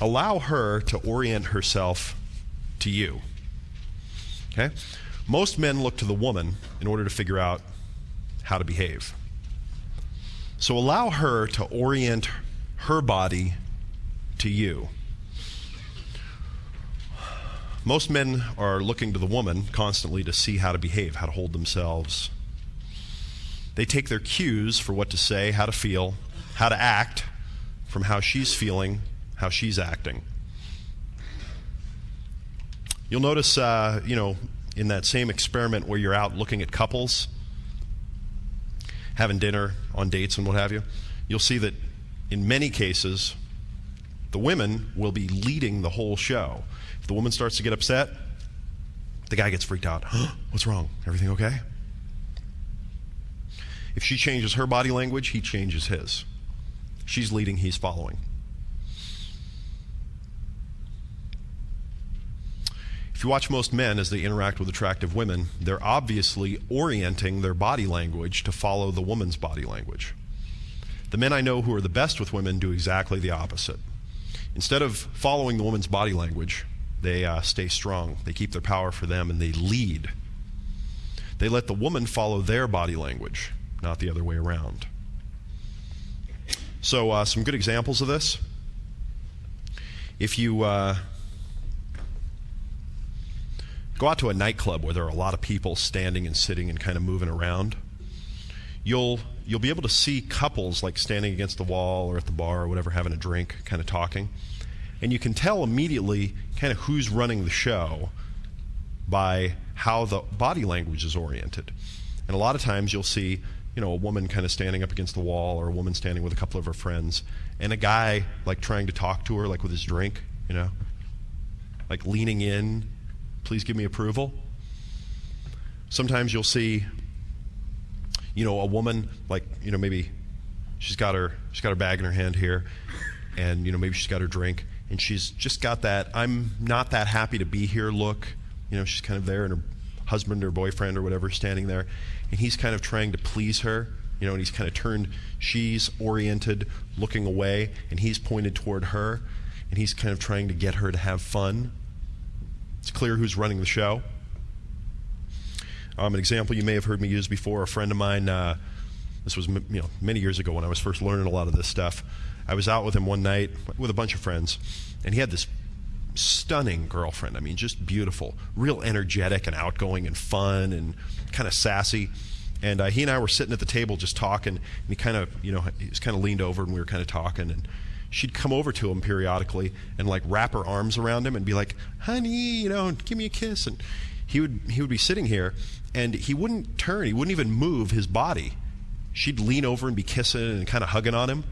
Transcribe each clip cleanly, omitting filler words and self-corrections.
allow her to orient herself to you. Okay? Most men look to the woman in order to figure out how to behave. So allow her to orient her body to you. Most men are looking to the woman constantly to see how to behave, how to hold themselves. They take their cues for what to say, how to feel, how to act from how she's feeling, how she's acting. You'll notice, in that same experiment where you're out looking at couples, having dinner, on dates and what have you, you'll see that in many cases, the women will be leading the whole show. If the woman starts to get upset, the guy gets freaked out. What's wrong? Everything okay? If she changes her body language, he changes his. She's leading, he's following. If you watch most men as they interact with attractive women, they're obviously orienting their body language to follow the woman's body language. The men I know who are the best with women do exactly the opposite. Instead of following the woman's body language, they stay strong. They keep their power for them and they lead. They let the woman follow their body language, not the other way around. So some good examples of this. If you go out to a nightclub where there are a lot of people standing and sitting and kind of moving around, you'll be able to see couples like standing against the wall or at the bar or whatever, having a drink, kind of talking. And you can tell immediately kind of who's running the show by how the body language is oriented. And a lot of times you'll see, a woman kind of standing up against the wall, or a woman standing with a couple of her friends, and a guy like trying to talk to her, like with his drink, like leaning in, please give me approval. Sometimes you'll see, a woman like, maybe she's got her bag in her hand here, and maybe she's got her drink, and she's just got that I'm not that happy to be here look. She's kind of there, and her husband or boyfriend or whatever standing there, and he's kind of trying to please her, and he's kind of turned, she's oriented, looking away, and he's pointed toward her, and he's kind of trying to get her to have fun. It's clear who's running the show. An example you may have heard me use before, a friend of mine, this was many years ago when I was first learning a lot of this stuff. I was out with him one night with a bunch of friends, and he had this stunning girlfriend. I mean, just beautiful, real energetic and outgoing and fun and kind of sassy. And he and I were sitting at the table just talking, and he kind of, he was kind of leaned over and we were kind of talking, and she'd come over to him periodically and like wrap her arms around him and be like, honey, give me a kiss. And he would be sitting here, and he wouldn't turn, he wouldn't even move his body. She'd lean over and be kissing and kind of hugging on him.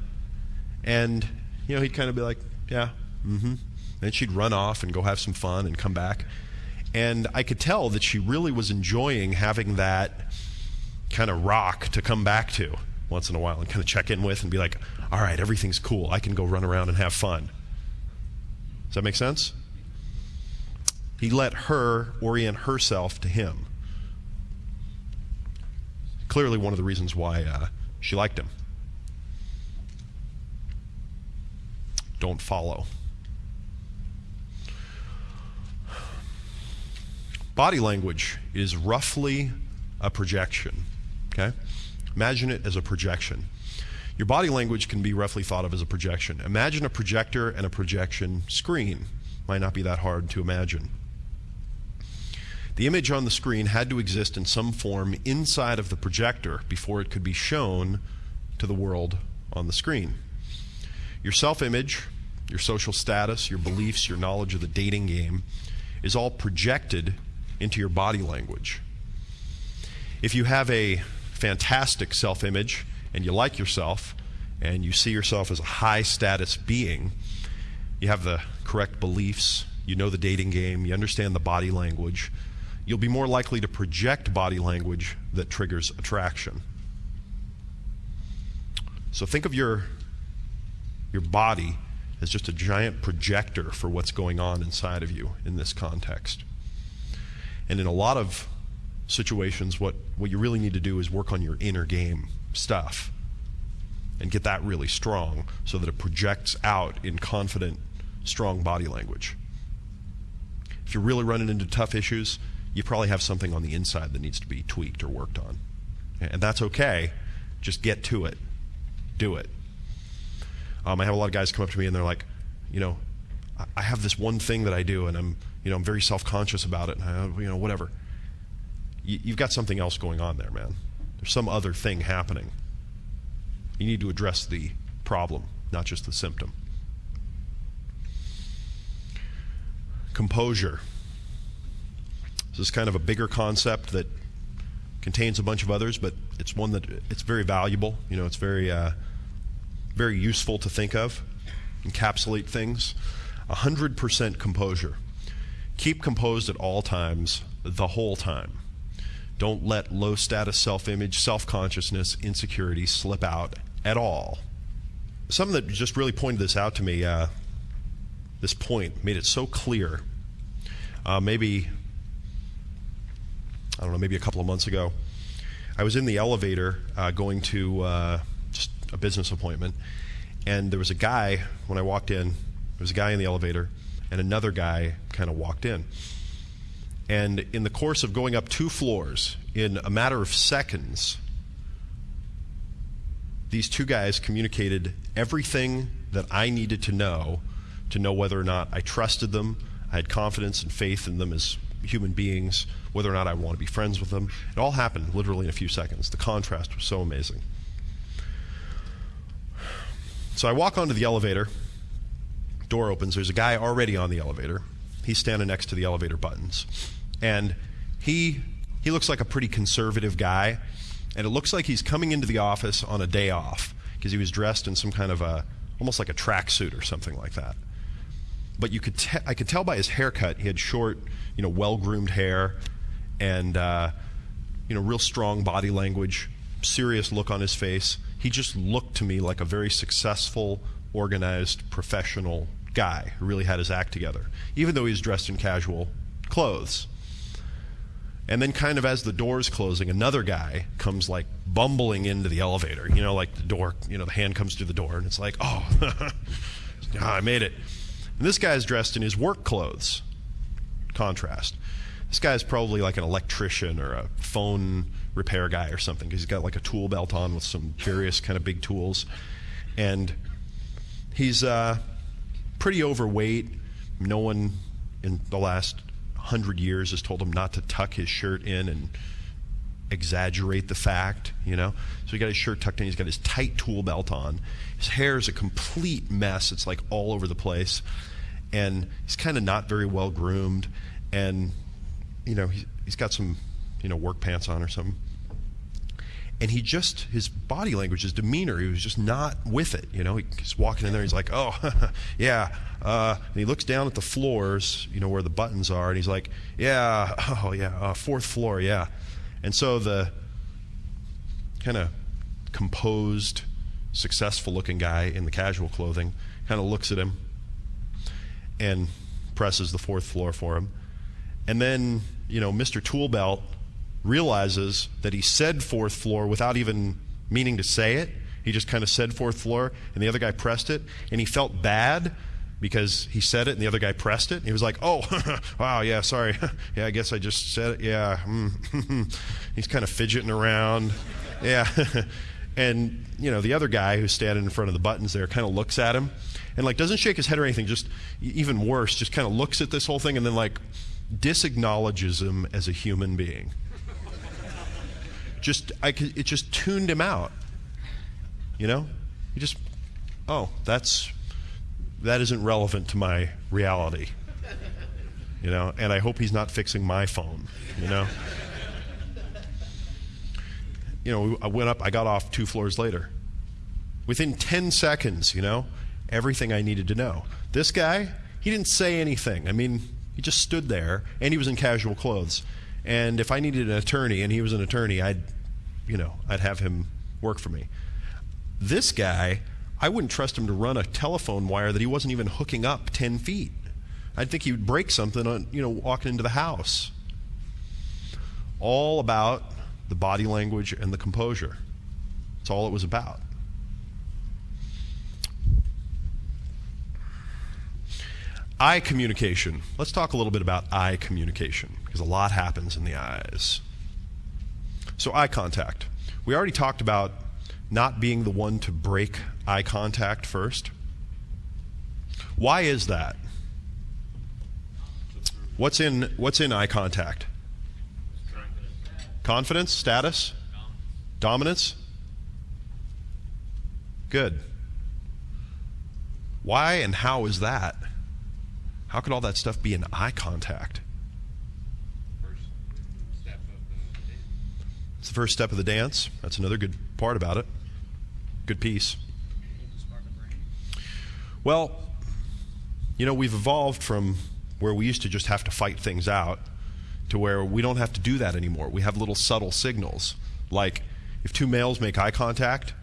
And, he'd kind of be like, yeah, mm-hmm. Then she'd run off and go have some fun and come back. And I could tell that she really was enjoying having that kind of rock to come back to once in a while and kind of check in with and be like, all right, everything's cool. I can go run around and have fun. Does that make sense? He let her orient herself to him. Clearly one of the reasons why she liked him. Don't follow. Body language is roughly a projection, okay? Imagine it as a projection. Your body language can be roughly thought of as a projection. Imagine a projector and a projection screen. Might not be that hard to imagine. The image on the screen had to exist in some form inside of the projector before it could be shown to the world on the screen. Your self-image, your social status, your beliefs, your knowledge of the dating game is all projected into your body language. If you have a fantastic self-image and you like yourself and you see yourself as a high-status being, you have the correct beliefs, you know the dating game, you understand the body language, you'll be more likely to project body language that triggers attraction. So think of your body as just a giant projector for what's going on inside of you in this context. And in a lot of situations, what you really need to do is work on your inner game stuff and get that really strong so that it projects out in confident strong body language. If you're really running into tough issues, you probably have something on the inside that needs to be tweaked or worked on. And that's okay. Just get to it. Do it. I have a lot of guys come up to me and they're like, I have this one thing that I do and I'm very self-conscious about it, and whatever. You've got something else going on there, man. There's some other thing happening. You need to address the problem, not just the symptom. Composure. This is kind of a bigger concept that contains a bunch of others, but it's one that it's very valuable. It's very useful to think of, encapsulate things. 100% composure. Keep composed at all times, the whole time. Don't let low status self-image, self-consciousness, insecurity slip out at all. Something that just really pointed this out to me, this point made it so clear. Maybe a couple of months ago, I was in the elevator going to just a business appointment, and there was a guy, when I walked in, there was a guy in the elevator, and another guy kind of walked in. And in the course of going up 2 floors, in a matter of seconds, these 2 guys communicated everything that I needed to know whether or not I trusted them, I had confidence and faith in them as human beings, whether or not I want to be friends with them. It all happened literally in a few seconds. The contrast was so amazing. So I walk onto the elevator, door opens, there's a guy already on the elevator. He's standing next to the elevator buttons. And he looks like a pretty conservative guy, and it looks like he's coming into the office on a day off because he was dressed in some kind of almost like a tracksuit or something like that. But I could tell by his haircut, he had short, well-groomed hair, and real strong body language, serious look on his face. He just looked to me like a very successful, organized, professional guy who really had his act together, even though he was dressed in casual clothes. And then kind of as the door's closing, another guy comes like bumbling into the elevator, like the door, the hand comes through the door, and it's like, oh, I made it. And this guy's dressed in his work clothes. Contrast. This guy's probably like an electrician or a phone repair guy or something, because he's got like a tool belt on with some various kind of big tools. And he's pretty overweight. No one in the last 100 years has told him not to tuck his shirt in and exaggerate the fact, So he got his shirt tucked in, he's got his tight tool belt on. His hair is a complete mess. It's like all over the place. And he's kind of not very well groomed. And, he's got some, work pants on or something. And his body language, his demeanor, he was just not with it, He's walking in there, he's like, oh, yeah. And he looks down at the floors, where the buttons are, and he's like, yeah, oh, yeah, 4th floor, yeah. And so the kind of composed, successful-looking guy in the casual clothing kind of looks at him and presses the 4th floor for him. And then, Mr. Toolbelt realizes that he said 4th floor without even meaning to say it. He just kind of said 4th floor, and the other guy pressed it, and he felt bad because he said it and the other guy pressed it. And he was like, oh, wow, yeah, sorry. Yeah, I guess I just said it. Yeah. He's kind of fidgeting around. Yeah. And, the other guy who's standing in front of the buttons there kind of looks at him and, doesn't shake his head or anything, just even worse, just kind of looks at this whole thing and then, disacknowledges him as a human being. It just tuned him out. He just, oh, that isn't relevant to my reality. And I hope he's not fixing my phone, I went up, I got off 2 floors later. Within 10 seconds, everything I needed to know. This guy, he didn't say anything. He just stood there, and he was in casual clothes. And if I needed an attorney and he was an attorney, I'd have him work for me. This guy, I wouldn't trust him to run a telephone wire that he wasn't even hooking up 10 feet. I'd think he would break something on, walking into the house. All about the body language and the composure. That's all it was about. Eye communication. Let's talk a little bit about eye communication, because a lot happens in the eyes. So eye contact. We already talked about not being the one to break eye contact first. Why is that? What's in eye contact? Confidence, status, dominance. Good. Why and how is that? How could all that stuff be in eye contact? It's the first step of the dance. That's another good part about it. Good piece. Well, you know, we've evolved from where we used to just have to fight things out to where we don't have to do that anymore. We have little subtle signals. Like if two males make eye contact,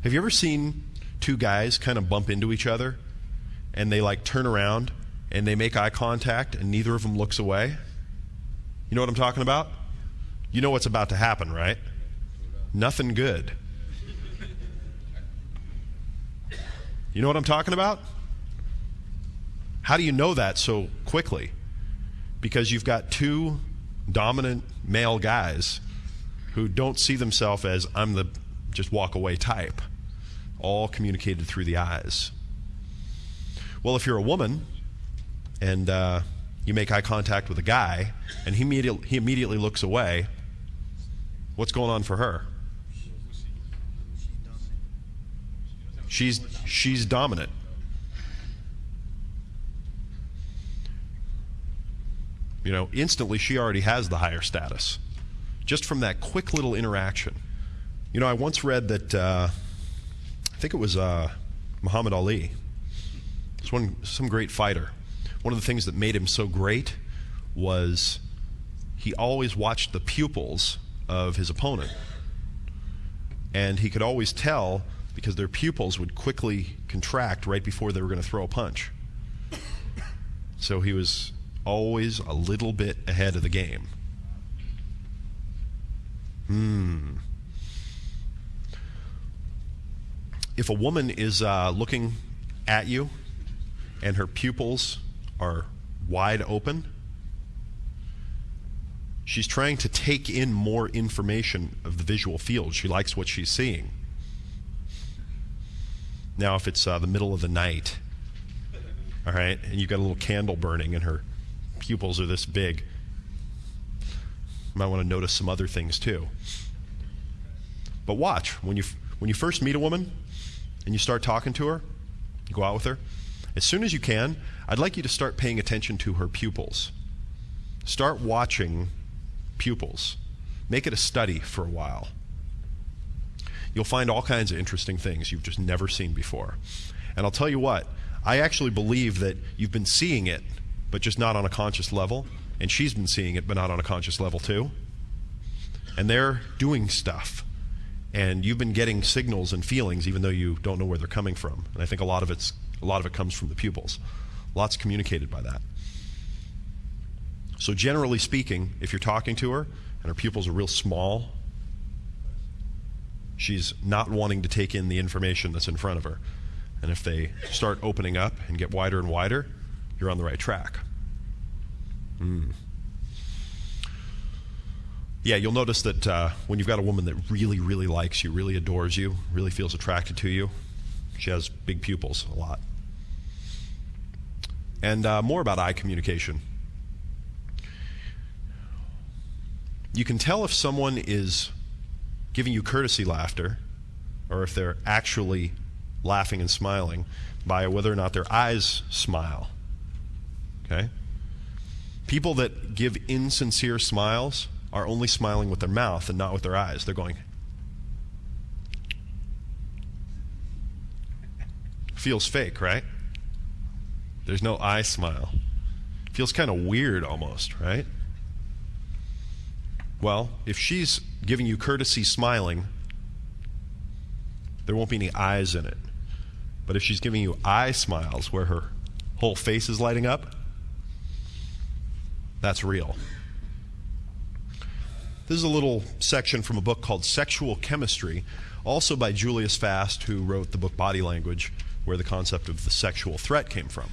have you ever seen two guys kind of bump into each other and they like turn around and they make eye contact and neither of them looks away? You know what I'm talking about? You know what's about to happen, right? Nothing good. You know what I'm talking about? How do you know that so quickly? Because you've got two dominant male guys who don't see themselves as I'm the just walk away type, all communicated through the eyes. Well, if you're a woman and you make eye contact with a guy and he immediately looks away, what's going on for her? She's dominant. You know, instantly she already has the higher status just from that quick little interaction. You know, I once read that I think it was Muhammad Ali. Some great fighter. One of the things that made him so great was he always watched the pupils of his opponent. And he could always tell because their pupils would quickly contract right before they were going to throw a punch. So he was always a little bit ahead of the game. If a woman is looking at you and her pupils are wide open, she's trying to take in more information of the visual field. She likes what she's seeing. Now, if it's the middle of the night, all right, and you've got a little candle burning and her pupils are this big, you might want to notice some other things too. But watch, when you first meet a woman and you start talking to her, you go out with her, as soon as you can, I'd like you to start paying attention to her pupils. Start watching pupils. Make it a study for a while. You'll find all kinds of interesting things you've just never seen before. And I'll tell you what, I actually believe that you've been seeing it, but just not on a conscious level, and she's been seeing it, but not on a conscious level too. And they're doing stuff, and you've been getting signals and feelings even though you don't know where they're coming from. And I think a lot of it comes from the pupils. Lots communicated by that. So generally speaking, if you're talking to her and her pupils are real small, she's not wanting to take in the information that's in front of her. And if they start opening up and get wider and wider, you're on the right track. Yeah, you'll notice that when you've got a woman that really, really likes you, really adores you, really feels attracted to you, she has big pupils a lot. And more about eye communication. You can tell if someone is giving you courtesy laughter or if they're actually laughing and smiling by whether or not their eyes smile. Okay? People that give insincere smiles are only smiling with their mouth and not with their eyes. They're going, feels fake, right? There's no eye smile. Feels kind of weird almost, right? Well, if she's giving you courtesy smiling, there won't be any eyes in it. But if she's giving you eye smiles where her whole face is lighting up, that's real. This is a little section from a book called Sexual Chemistry, also by Julius Fast, who wrote the book Body Language, where the concept of the sexual threat came from.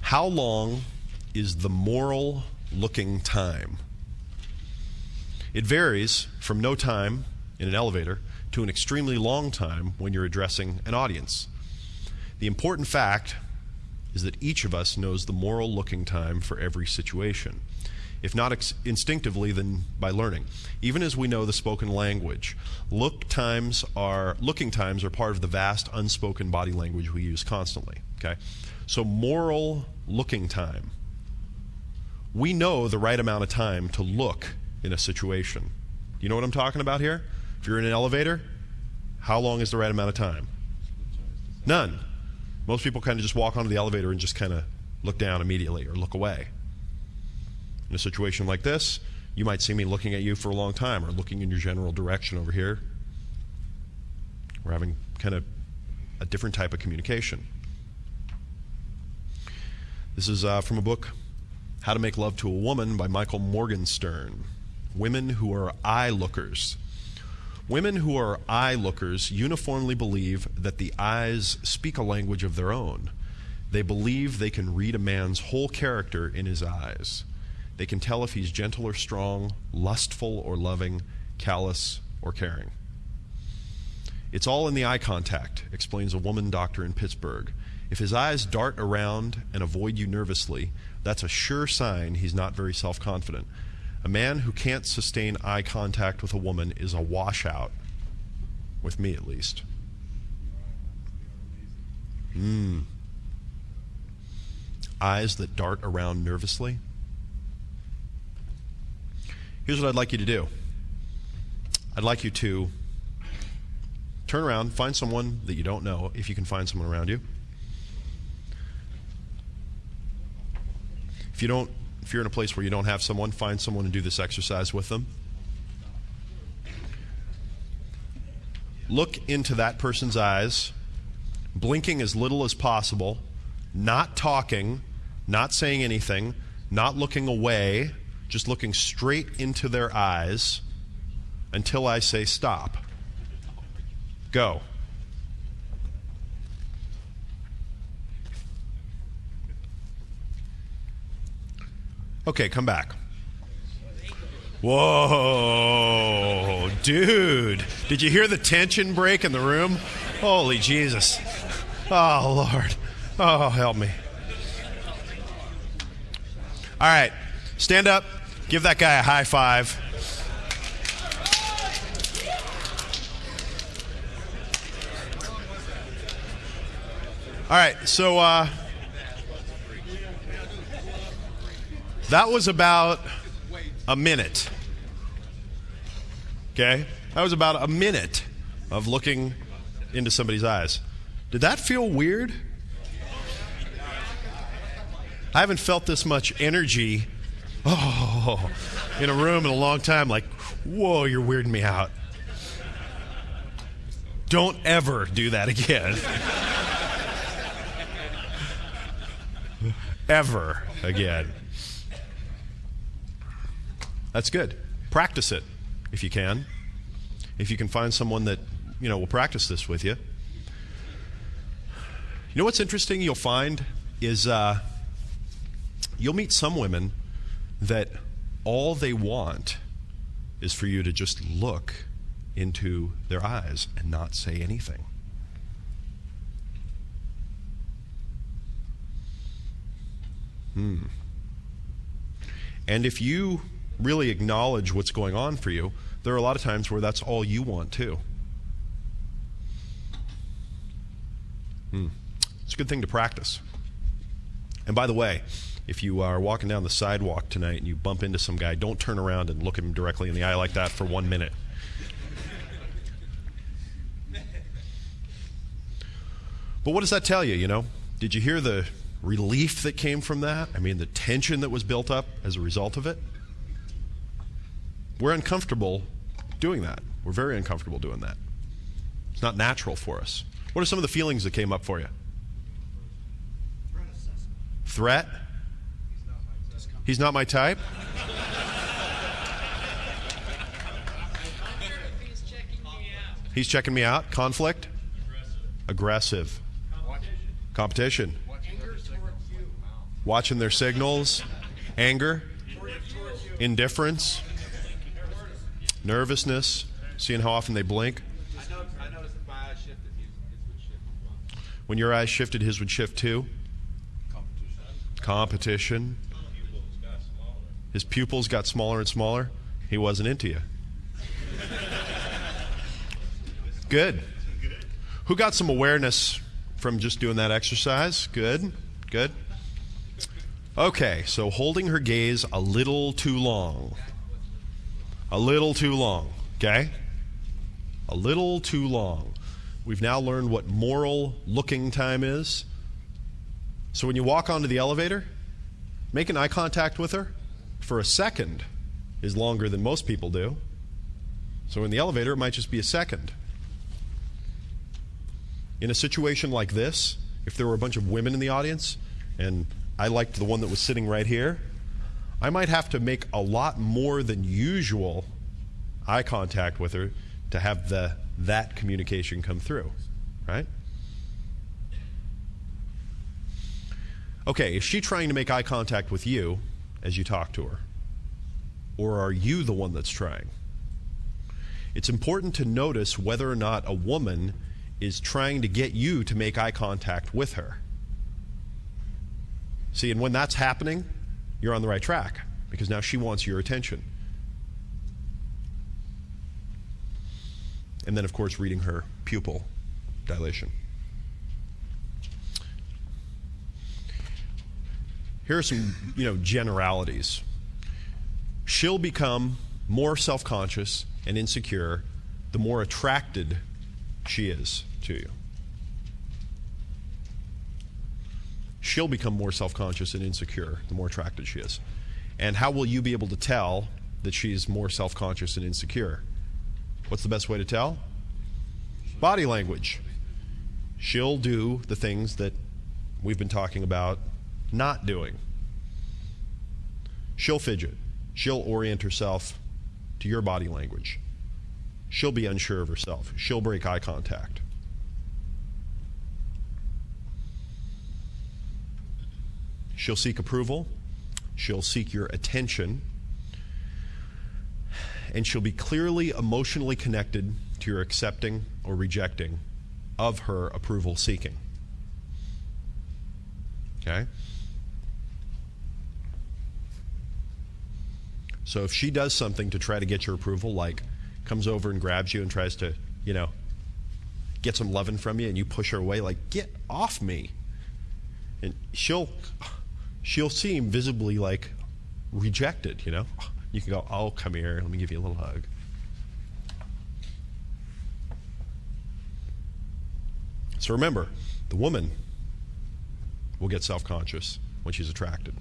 How long is the moral looking time? It varies from no time in an elevator to an extremely long time when you're addressing an audience. The important fact is that each of us knows the moral looking time for every situation. If not instinctively, then by learning. Even as we know the spoken language, looking times are part of the vast unspoken body language we use constantly. Okay? So moral looking time. We know the right amount of time to look in a situation. You know what I'm talking about here? If you're in an elevator, how long is the right amount of time? None. Most people kind of just walk onto the elevator and just kind of look down immediately or look away. In a situation like this, you might see me looking at you for a long time or looking in your general direction over here. We're having kind of a different type of communication. This is from a book, How to Make Love to a Woman by Michael Morgenstern. Women who are eye lookers. Women who are eye lookers uniformly believe that the eyes speak a language of their own. They believe they can read a man's whole character in his eyes. They can tell if he's gentle or strong, lustful or loving, callous or caring. It's all in the eye contact, explains a woman doctor in Pittsburgh. If his eyes dart around and avoid you nervously, that's a sure sign he's not very self-confident. A man who can't sustain eye contact with a woman is a washout, with me at least. Eyes that dart around nervously. Here's what I'd like you to do. I'd like you to turn around, find someone that you don't know, if you can find someone around you. If you're in a place where you don't have someone, find someone and do this exercise with them. Look into that person's eyes, blinking as little as possible, not talking, not saying anything, not looking away, just looking straight into their eyes until I say stop. Go. Okay, come back. Whoa, dude. Did you hear the tension break in the room? Holy Jesus. Oh, Lord. Oh, help me. All right, stand up. Give that guy a high five. All right, so that was about a minute. Okay? That was about a minute of looking into somebody's eyes. Did that feel weird? I haven't felt this much energy in a room in a long time. Like, whoa, you're weirding me out. Don't ever do that again. Ever again. That's good. Practice it if you can. If you can find someone that, will practice this with you. You know what's interesting you'll find is you'll meet some women that all they want is for you to just look into their eyes and not say anything. And if you really acknowledge what's going on for you, there are a lot of times where that's all you want too. It's a good thing to practice. And by the way, if you are walking down the sidewalk tonight and you bump into some guy, don't turn around and look him directly in the eye like that for 1 minute. But what does that tell you, Did you hear the relief that came from that? I mean, the tension that was built up as a result of it? We're uncomfortable doing that. We're very uncomfortable doing that. It's not natural for us. What are some of the feelings that came up for you? Threat? He's not my type? He's checking me out. Conflict? Aggressive. Competition. Watching their signals, anger, indifference, nervousness, seeing how often they blink. I noticed if my eyes shifted, his would shift as well. When your eyes shifted, his would shift too. Competition. His pupils got smaller and smaller. He wasn't into you. Good. Who got some awareness from just doing that exercise? Good. Good. Okay, so holding her gaze a little too long. A little too long, okay? A little too long. We've now learned what moral looking time is. So when you walk onto the elevator, making eye contact with her for a second is longer than most people do. So in the elevator, it might just be a second. In a situation like this, if there were a bunch of women in the audience, and I liked the one that was sitting right here, I might have to make a lot more than usual eye contact with her to have that communication come through, right? Okay, is she trying to make eye contact with you as you talk to her? Or are you the one that's trying? It's important to notice whether or not a woman is trying to get you to make eye contact with her. See, and when that's happening, you're on the right track, because now she wants your attention. And then, of course, reading her pupil dilation. Here are some, generalities. She'll become more self-conscious and insecure the more attracted she is to you. She'll become more self-conscious and insecure the more attracted she is. And how will you be able to tell that she's more self-conscious and insecure? What's the best way to tell? Body language. She'll do the things that we've been talking about not doing. She'll fidget. She'll orient herself to your body language. She'll be unsure of herself. She'll break eye contact. She'll seek approval. She'll seek your attention. And she'll be clearly emotionally connected to your accepting or rejecting of her approval seeking. Okay? So if she does something to try to get your approval, like comes over and grabs you and tries to, get some loving from you, and you push her away, like, get off me. And she'll seem visibly like rejected, You can go, oh, come here, let me give you a little hug. So remember, the woman will get self-conscious when she's attracted.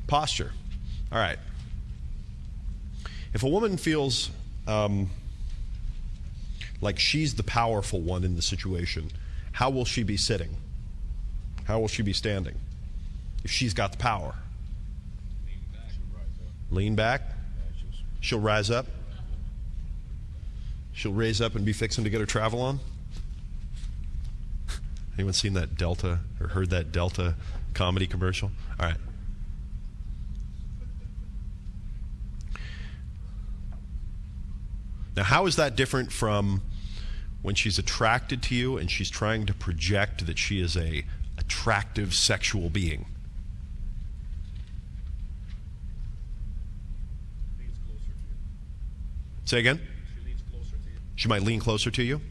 Posture. All right. If a woman feels like she's the powerful one in the situation, how will she be sitting? How will she be standing? If she's got the power. Lean back. She'll rise up. She'll raise up and be fixing to get her travel on. Anyone seen that Delta or heard that Delta comedy commercial? All right. Now, how is that different from when she's attracted to you and she's trying to project that she is a attractive sexual being? Leans closer to you. Say again? She leans closer to you. She might lean closer to you?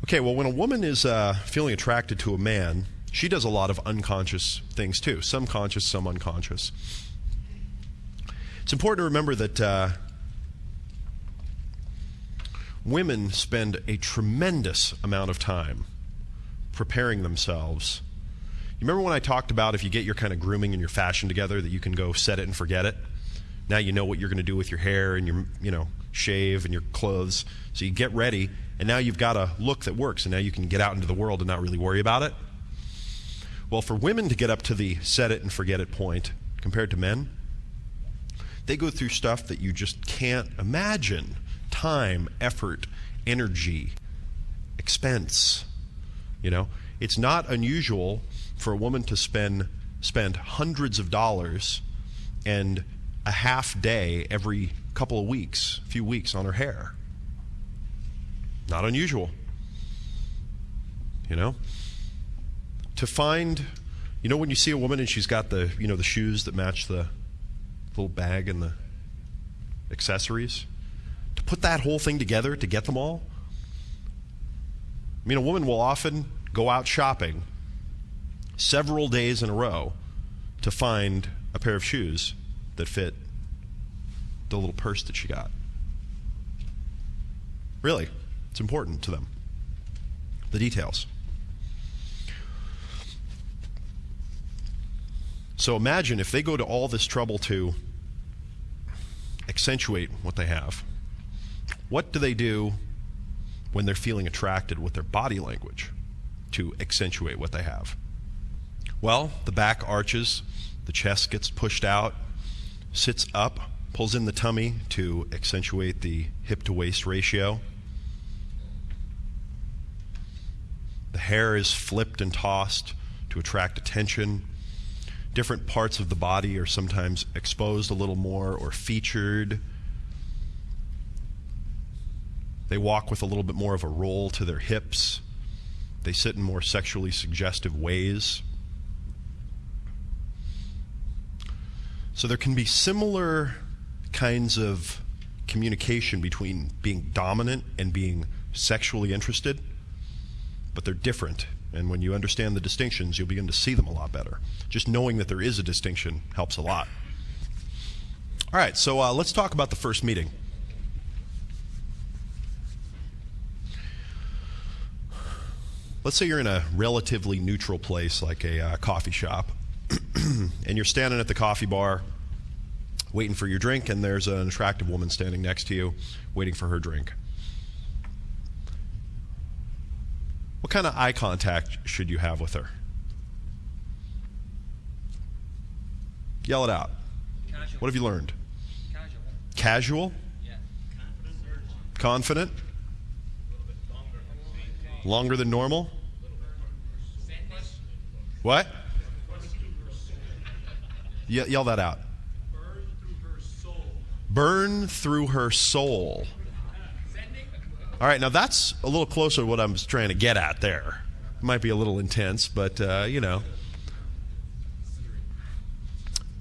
Okay, well, when a woman is feeling attracted to a man, she does a lot of unconscious things too. Some conscious, some unconscious. It's important to remember that women spend a tremendous amount of time preparing themselves. You remember when I talked about if you get your kind of grooming and your fashion together that you can go set it and forget it? Now you know what you're going to do with your hair and your, shave and your clothes. So you get ready, and now you've got a look that works, and now you can get out into the world and not really worry about it. Well, for women to get up to the set it and forget it point compared to men, they go through stuff that you just can't imagine. Time, effort, energy, expense. It's not unusual for a woman to spend hundreds of dollars and a half day every couple of weeks, few weeks on her hair. Not unusual. You know? To find, you know, when you see a woman and she's got the, you know, the shoes that match the little bag and the accessories, to put that whole thing together to get them all. I mean, a woman will often go out shopping several days in a row to find a pair of shoes that fit the little purse that she got. Really, it's important to them. The details. So imagine if they go to all this trouble to accentuate what they have. What do they do when they're feeling attracted with their body language to accentuate what they have? Well, the back arches, the chest gets pushed out, sits up, pulls in the tummy to accentuate the hip to waist ratio. The hair is flipped and tossed to attract attention. Different parts of the body are sometimes exposed a little more or featured. They walk with a little bit more of a roll to their hips. They sit in more sexually suggestive ways. So there can be similar kinds of communication between being dominant and being sexually interested, but they're different. And when you understand the distinctions, you'll begin to see them a lot better. Just knowing that there is a distinction helps a lot. All right, so let's talk about the first meeting. Let's say you're in a relatively neutral place like a coffee shop, and you're standing at the coffee bar waiting for your drink, and there's an attractive woman standing next to you waiting for her drink. What kind of eye contact should you have with her? Yell it out. Casual. What have you learned? Casual. Casual? Yeah. Confident? Longer than normal? What? Yell that out. Burn through her soul. All right, now that's a little closer to what I'm trying to get at there. It might be a little intense, but, you know.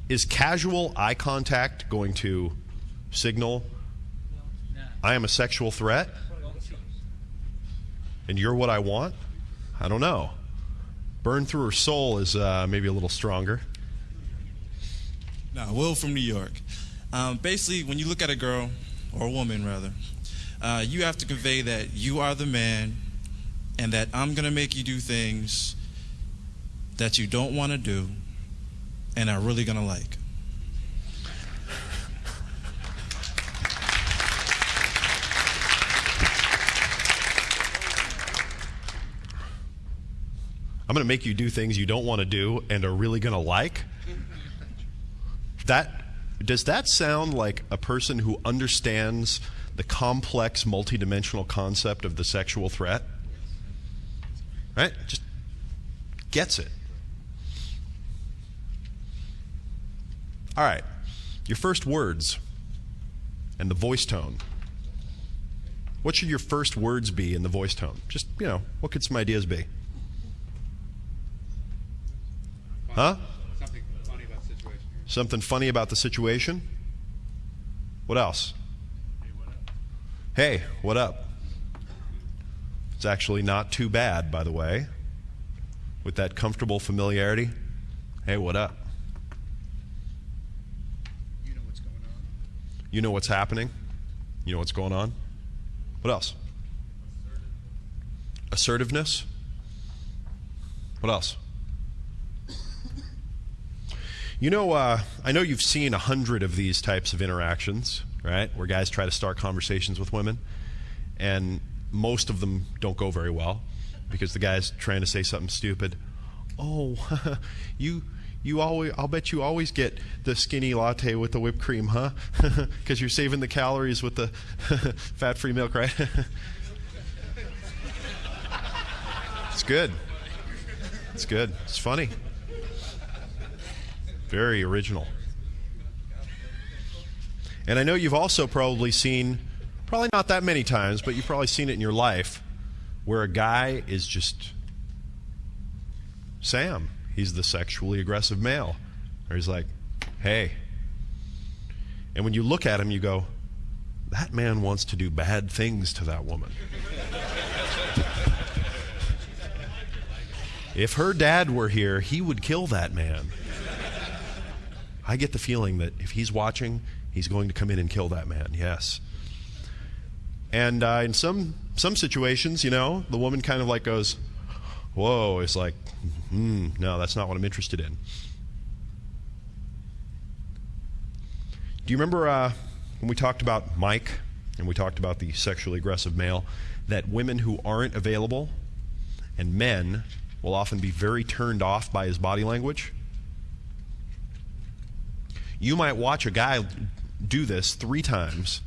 Is casual eye contact going to signal I am a sexual threat and you're what I want? I don't know. Burn through her soul is maybe a little stronger. No, Will from New York. Basically, when you look at a girl, or a woman rather, you have to convey that you are the man and that I'm going to make you do things that you don't want to do and are really going to like. I'm going to make you do things you don't want to do and are really going to like? Does that sound like a person who understands the complex, multidimensional concept of the sexual threat? Right? Just gets it. All right. Your first words and the voice tone. What should your first words be in the voice tone? Just, you know, what could some ideas be? Huh? Something funny about the situation. Something funny about the situation? What else? Hey, what up? It's actually not too bad, by the way. With that comfortable familiarity. Hey, what up? You know what's going on. You know what's happening? You know what's going on? What else? Assertiveness. What else? You know, I know you've seen 100 of these types of interactions, right? Where guys try to start conversations with women, and most of them don't go very well because the guy's trying to say something stupid. Oh, you always, I'll bet you always get the skinny latte with the whipped cream, huh? Because you're saving the calories with the fat-free milk, right? It's good. It's good. It's funny. Very original. And I know you've also probably seen, probably not that many times, but you've probably seen it in your life, where a guy is just Sam. He's the sexually aggressive male. Or he's like, hey. And when you look at him, you go, that man wants to do bad things to that woman. If her dad were here, he would kill that man. I get the feeling that if he's watching, he's going to come in and kill that man, yes. And in some situations, you know, the woman kind of like goes, whoa, it's like, no, that's not what I'm interested in. Do you remember when we talked about Mike and we talked about the sexually aggressive male, that women who aren't available and men will often be very turned off by his body language? You might watch a guy do this 3 times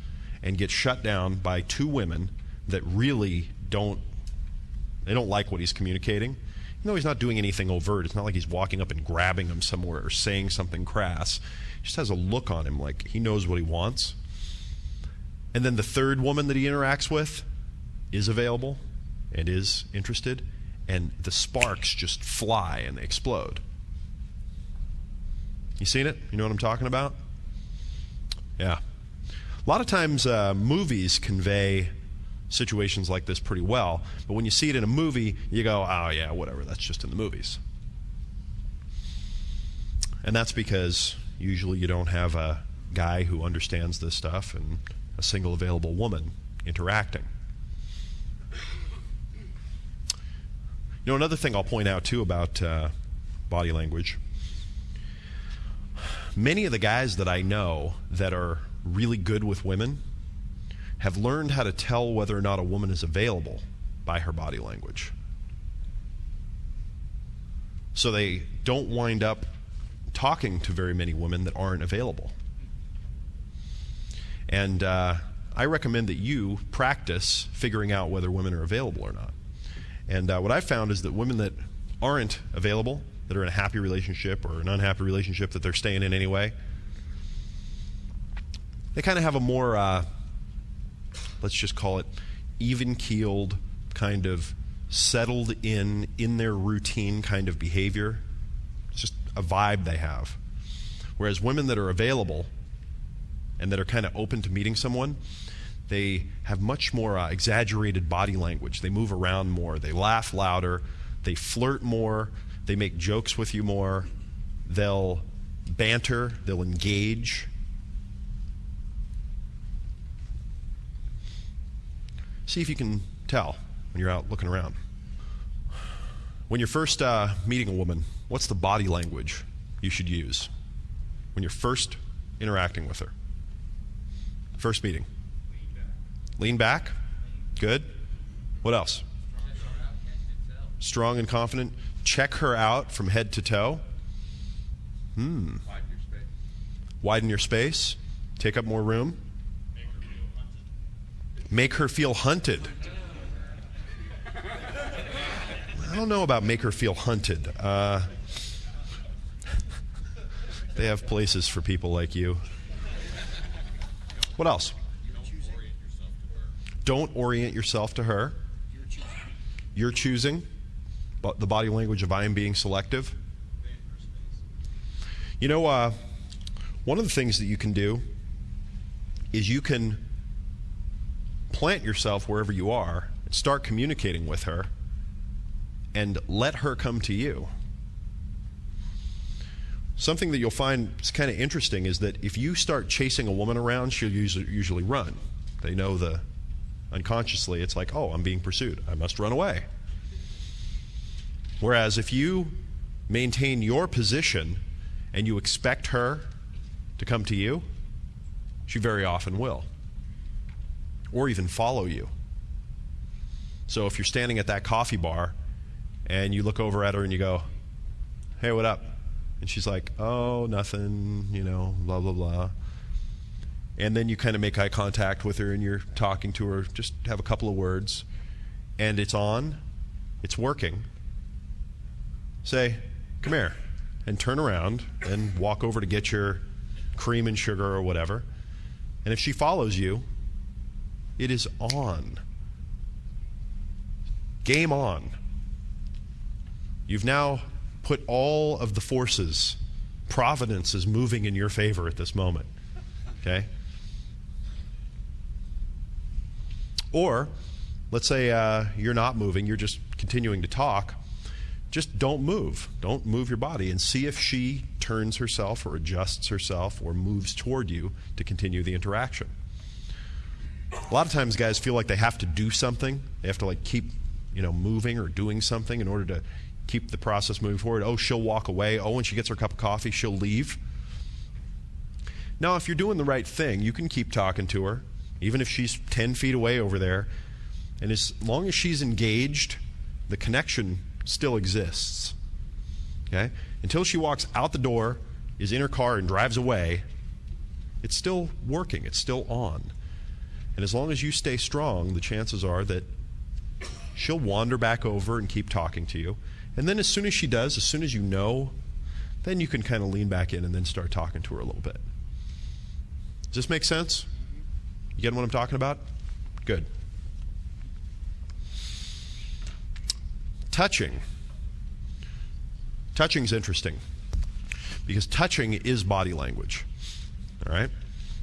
and get shut down by 2 women that really don't like what he's communicating. You know, he's not doing anything overt. It's not like he's walking up and grabbing him somewhere or saying something crass. He just has a look on him like he knows what he wants. And then the 3rd woman that he interacts with is available and is interested, and the sparks just fly and they explode. You seen it? You know what I'm talking about? Yeah. A lot of times movies convey situations like this pretty well, but when you see it in a movie, you go, oh yeah, whatever, that's just in the movies. And that's because usually you don't have a guy who understands this stuff and a single available woman interacting. You know, another thing I'll point out too about body language, many of the guys that I know that are really good with women have learned how to tell whether or not a woman is available by her body language. So they don't wind up talking to very many women that aren't available. And I recommend that you practice figuring out whether women are available or not. And what I've found is that women that aren't available, that are in a happy relationship or an unhappy relationship that they're staying in anyway, they kind of have a more, let's just call it, even-keeled, kind of settled in their routine kind of behavior. It's just a vibe they have. Whereas women that are available and that are kind of open to meeting someone, they have much more exaggerated body language. They move around more. They laugh louder. They flirt more. They make jokes with you more. They'll banter. They'll engage. See if you can tell when you're out looking around. When you're first meeting a woman, what's the body language you should use when you're first interacting with her? First meeting. Lean back. Good. What else? Strong and confident. Check her out from head to toe. Widen your space. Take up more room. Make her feel hunted. I don't know about make her feel hunted. They have places for people like you. What else? Don't orient yourself to her. You're choosing. But the body language of I am being selective. You know, one of the things that you can do is you can plant yourself wherever you are and start communicating with her and let her come to you. Something that you'll find is kind of interesting is that if you start chasing a woman around, she'll usually run. They know unconsciously, it's like, oh, I'm being pursued. I must run away. Whereas if you maintain your position and you expect her to come to you, she very often will. Or even follow you. So if you're standing at that coffee bar and you look over at her and you go, hey, what up? And she's like, oh, nothing, you know, blah, blah, blah. And then you kind of make eye contact with her and you're talking to her, just have a couple of words, and it's on, it's working. say, come here, and turn around and walk over to get your cream and sugar or whatever. And if she follows you, it is on. Game on. You've now put all of the forces, Providence is moving in your favor at this moment. Okay? Or, let's say you're not moving, you're just continuing to talk. Just don't move. Don't move your body and see if she turns herself or adjusts herself or moves toward you to continue the interaction. A lot of times guys feel like they have to do something. They have to like keep, moving or doing something in order to keep the process moving forward. Oh, she'll walk away. Oh, when she gets her cup of coffee, she'll leave. Now, if you're doing the right thing, you can keep talking to her, even if she's 10 feet away over there. And as long as she's engaged, the connection still exists. Okay? Until she walks out the door, is in her car, and drives away, it's still working. It's still on. And as long as you stay strong, the chances are that she'll wander back over and keep talking to you. And then as soon as she does, as soon as you know, then you can kind of lean back in and then start talking to her a little bit. Does this make sense? You getting what I'm talking about? Good. Touching. Touching's interesting because touching is body language. All right?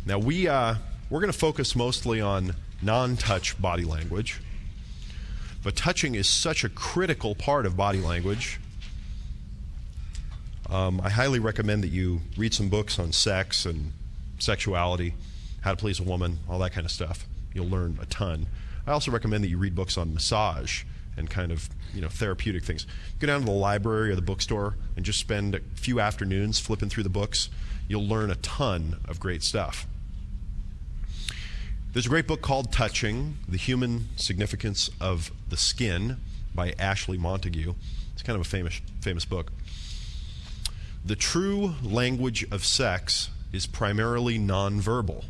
Now we're going to focus mostly on non-touch body language. But touching is such a critical part of body language. I highly recommend that you read some books on sex and sexuality, how to please a woman, all that kind of stuff. You'll learn a ton. I also recommend that you read books on massage and kind of therapeutic things. Go down to the library or the bookstore and just spend a few afternoons flipping through the books. You'll learn a ton of great stuff. There's a great book called Touching, The Human Significance of the Skin by Ashley Montague. It's kind of a famous book. The true language of sex is primarily nonverbal.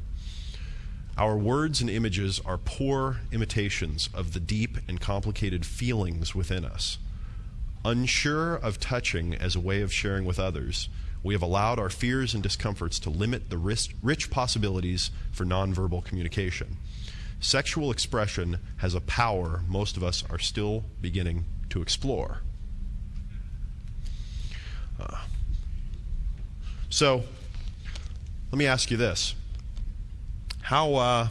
Our words and images are poor imitations of the deep and complicated feelings within us. Unsure of touching as a way of sharing with others, we have allowed our fears and discomforts to limit the rich possibilities for nonverbal communication. Sexual expression has a power most of us are still beginning to explore. So, let me ask you this. How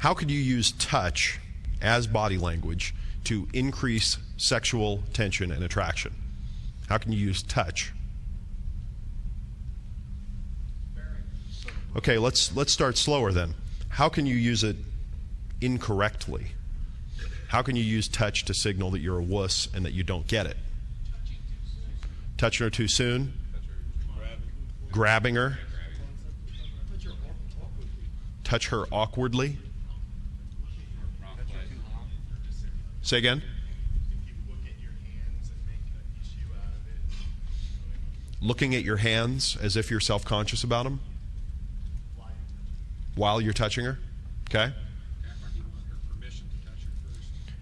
could you use touch as body language to increase sexual tension and attraction? How can you use touch? Okay, let's start slower then. How can you use it incorrectly? How can you use touch to signal that you're a wuss and that you don't get it? Touching her too soon? Grabbing her? Touch her awkwardly? Say again? Looking at your hands as if you're self-conscious about them? While you're touching her? Okay.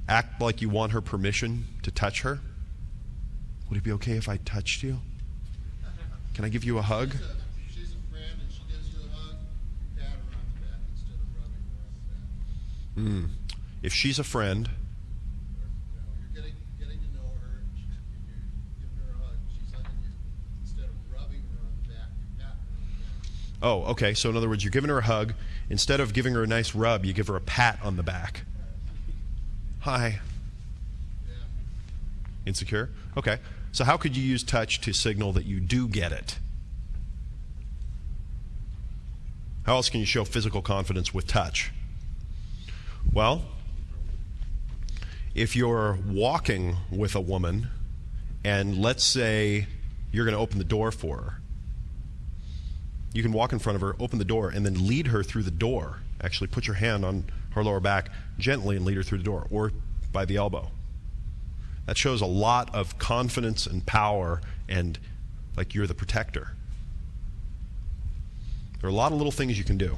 Act like you want her permission to touch her? Would it be okay if I touched you? Can I give you a hug? She's a friend and she gives you a hug, pat her on the back instead of rubbing her on the back. If she's a friend, You're getting to know her, you're giving her a hug, she's hugging you. Instead of rubbing her on the back, you're patting her on the back. oh, okay, so in other words, you're giving her a hug. Instead of giving her a nice rub, you give her a pat on the back. Hi. Yeah. Insecure? Okay. So how could you use touch to signal that you do get it? How else can you show physical confidence with touch? Well, if you're walking with a woman and let's say you're going to open the door for her, you can walk in front of her, open the door, and then lead her through the door. Actually put your hand on her lower back gently and lead her through the door, or by the elbow. That shows a lot of confidence and power and like you're the protector. There are a lot of little things you can do.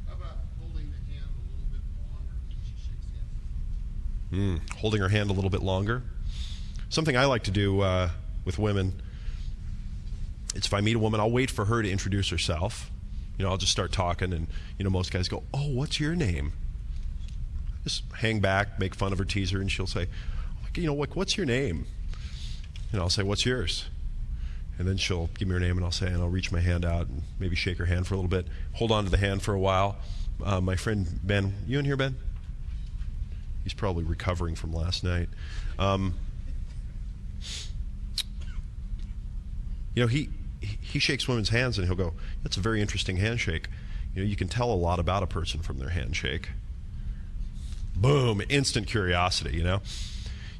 How about holding the hand a little bit longer when she shakes hands Holding her hand a little bit longer. Something I like to do with women, it's if I meet a woman, I'll wait for her to introduce herself. I'll just start talking, and most guys go, "Oh, what's your name?" Just hang back, make fun of her, tease her, and she'll say, "What's your name?" I'll say, "What's yours?" And then she'll give me her name, and I'll reach my hand out and maybe shake her hand for a little bit, hold on to the hand for a while. My friend Ben, you in here, Ben? He's probably recovering from last night. He shakes women's hands, and he'll go, "That's a very interesting handshake." You can tell a lot about a person from their handshake. Boom, instant curiosity,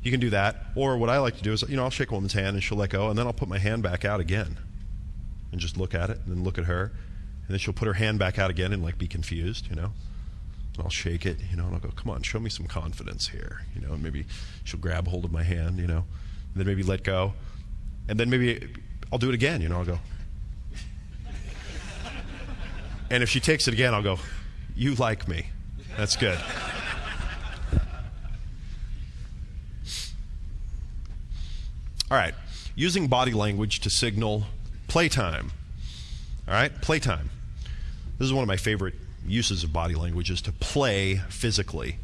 You can do that. Or what I like to do is, I'll shake a woman's hand and she'll let go, and then I'll put my hand back out again and just look at it and then look at her. And then she'll put her hand back out again and be confused, And I'll shake it, and I'll go, "Come on, show me some confidence here," and maybe she'll grab hold of my hand, and then maybe let go. And then maybe I'll do it again, I'll go. And if she takes it again, I'll go, "You like me. That's good." All right, using body language to signal playtime. All right, playtime. This is one of my favorite uses of body language, is to play physically.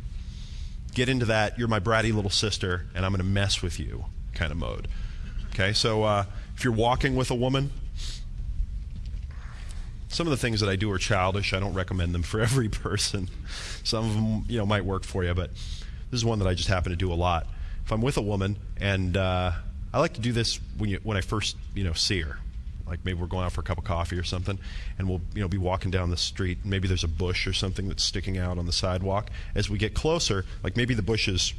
Get into that, you're my bratty little sister, and I'm going to mess with you kind of mode. Okay, so if you're walking with a woman, some of the things that I do are childish. I don't recommend them for every person. Some of them, might work for you, but this is one that I just happen to do a lot. If I'm with a woman, and I like to do this when I first, see her. Like maybe we're going out for a cup of coffee or something, and we'll, be walking down the street, and maybe there's a bush or something that's sticking out on the sidewalk. As we get closer, like maybe the bush is,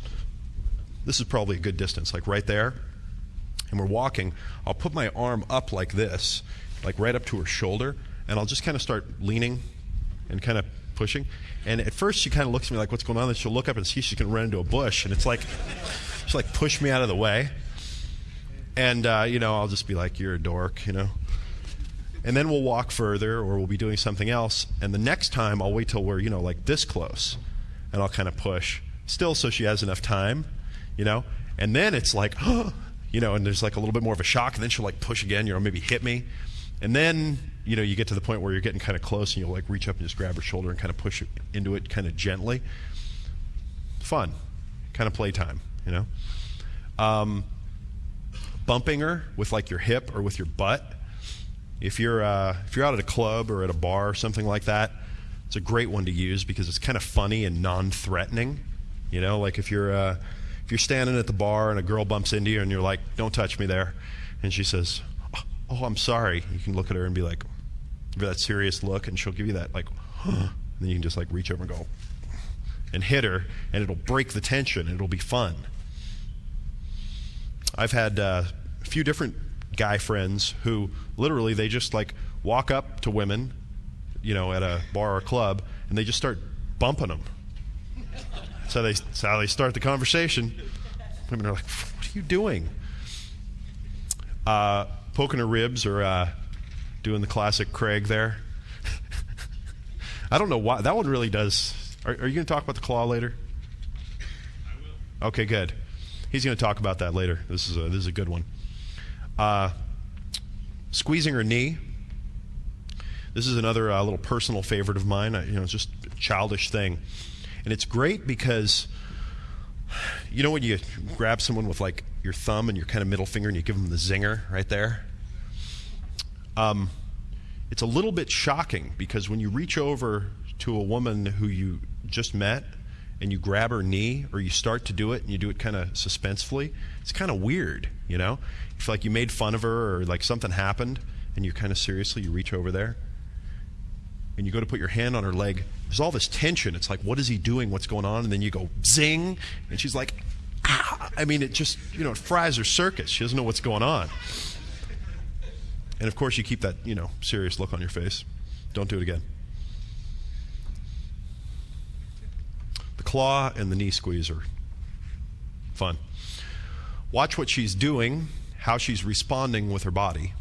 this is probably a good distance, like right there, and we're walking, I'll put my arm up like this, like right up to her shoulder, and I'll just kind of start leaning and kind of pushing. And at first she kind of looks at me like, "What's going on?" Then she'll look up and see she's going to run into a bush, and it's like, she'll like push me out of the way. And, I'll just be like, "You're a dork," And then we'll walk further, or we'll be doing something else. And the next time, I'll wait till we're, like this close. And I'll kind of push, still so she has enough time, And then it's like, and there's like a little bit more of a shock. And then she'll like push again, maybe hit me. And then, you get to the point where you're getting kind of close, and you'll like reach up and just grab her shoulder and kind of push into it kind of gently. Fun. Kind of playtime, Bumping her with like your hip or with your butt. If you're out at a club or at a bar or something like that, it's a great one to use because it's kind of funny and non-threatening. Like if you're standing at the bar and a girl bumps into you and you're like, "Don't touch me there," and she says, "Oh, I'm sorry," you can look at her and be like, give her that serious look, and she'll give you that like, and then you can just like reach over and go and hit her, and it'll break the tension, and it'll be fun. I've had a few different guy friends who literally they just like walk up to women, at a bar or a club, and they just start bumping them. So that's how they start the conversation. Women are like, "What are you doing?" Poking her ribs, or doing the classic Craig there. I don't know why that one really does. Are you going to talk about the claw later? I will. Okay, good. He's going to talk about that later. This is a good one. Squeezing her knee. This is another little personal favorite of mine. It's just a childish thing. And it's great because, when you grab someone with like your thumb and your kind of middle finger and you give them the zinger right there, it's a little bit shocking because when you reach over to a woman who you just met and you grab her knee, or you start to do it and you do it kind of suspensefully, it's kind of weird, You feel like you made fun of her, or like something happened, and you kind of seriously, you reach over there and you go to put your hand on her leg. There's all this tension. It's like, what is he doing? What's going on? And then you go zing, and she's like, "Ah!" I mean, it just, it fries her circus. She doesn't know what's going on. And of course you keep that, serious look on your face. Don't do it again. The claw and the knee squeeze are fun. Watch what she's doing, how she's responding with her body,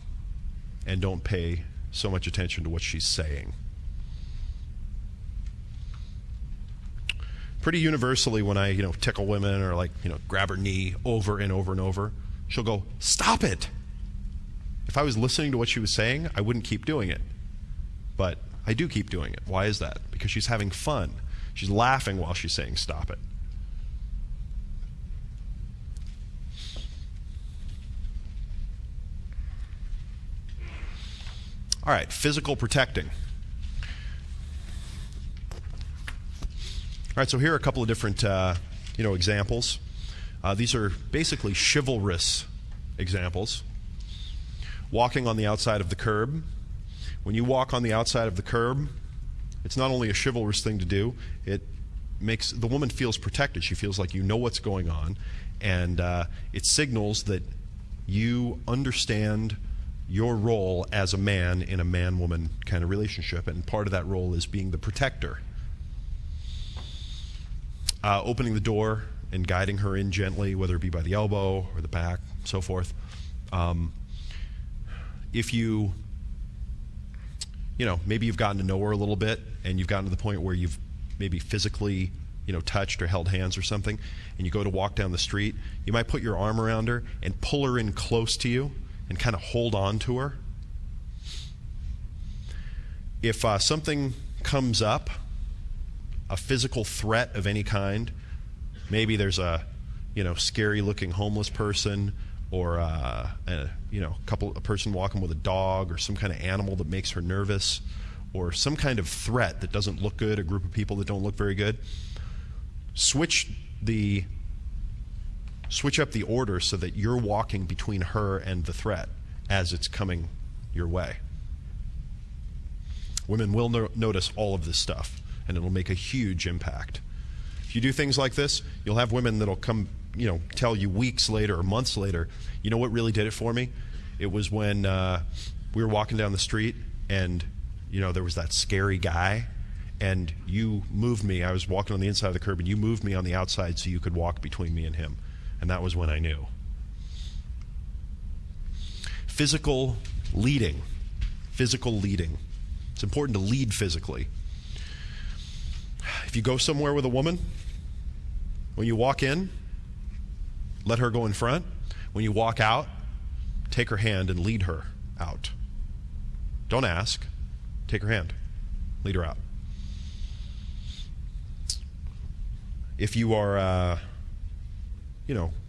and don't pay so much attention to what she's saying. Pretty universally, when I, tickle women or grab her knee over and over and over, she'll go, "Stop it." If I was listening to what she was saying, I wouldn't keep doing it. But I do keep doing it. Why is that? Because she's having fun. She's laughing while she's saying stop it. All right, physical protecting. All right, so here are a couple of different, examples. These are basically chivalrous examples. Walking on the outside of the curb. When you walk on the outside of the curb, it's not only a chivalrous thing to do, it makes the woman feels protected. She feels like you know what's going on, and it signals that you understand your role as a man in a man-woman kind of relationship, and part of that role is being the protector. Opening the door and guiding her in gently, whether it be by the elbow or the back, so forth. If you, maybe you've gotten to know her a little bit and you've gotten to the point where you've maybe physically, touched or held hands or something, and you go to walk down the street, you might put your arm around her and pull her in close to you and kind of hold on to her. If something comes up, a physical threat of any kind, maybe there's a scary-looking homeless person, or a person walking with a dog, or some kind of animal that makes her nervous, or some kind of threat that doesn't look good, a group of people that don't look very good, switch up the order so that you're walking between her and the threat as it's coming your way. Women will notice all of this stuff, and it'll make a huge impact. If you do things like this, you'll have women that'll come, tell you weeks later or months later, "You know what really did it for me? It was when we were walking down the street and, there was that scary guy, and you moved me. I was walking on the inside of the curb, and you moved me on the outside so you could walk between me and him. And that was when I knew." Physical leading. Physical leading. It's important to lead physically. If you go somewhere with a woman, when you walk in, let her go in front. When you walk out, take her hand and lead her out. Don't ask. Take her hand. Lead her out. If you are,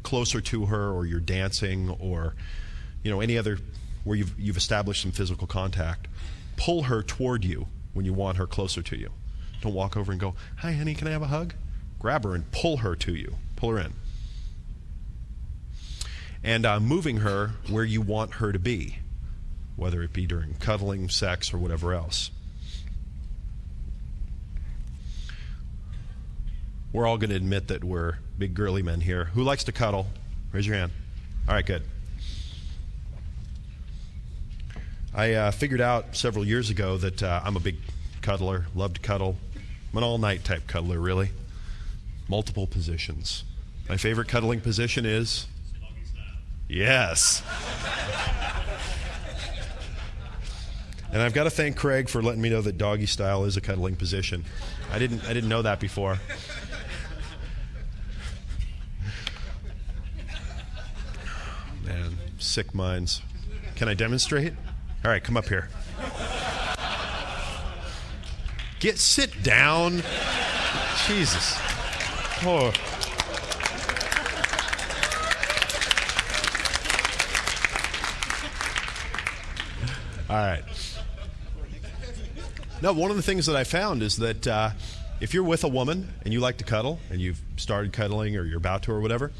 closer to her, or you're dancing, or, any other where you've established some physical contact, pull her toward you when you want her closer to you. Don't walk over and go, "Hi, honey, can I have a hug?" Grab her and pull her to you. Pull her in. And moving her where you want her to be, whether it be during cuddling, sex, or whatever else. We're all going to admit that we're big girly men here. Who likes to cuddle? Raise your hand. All right, good. I figured out several years ago that I'm a big cuddler, love to cuddle. I'm an all-night type cuddler, really. Multiple positions. My favorite cuddling position is? Doggy style. Yes. And I've got to thank Craig for letting me know that doggy style is a cuddling position. I didn't know that before. Man, sick minds. Can I demonstrate? All right, come up here. Sit down. Jesus. Oh. All right. No, one of the things that I found is that if you're with a woman and you like to cuddle, and you've started cuddling or you're about to or whatever,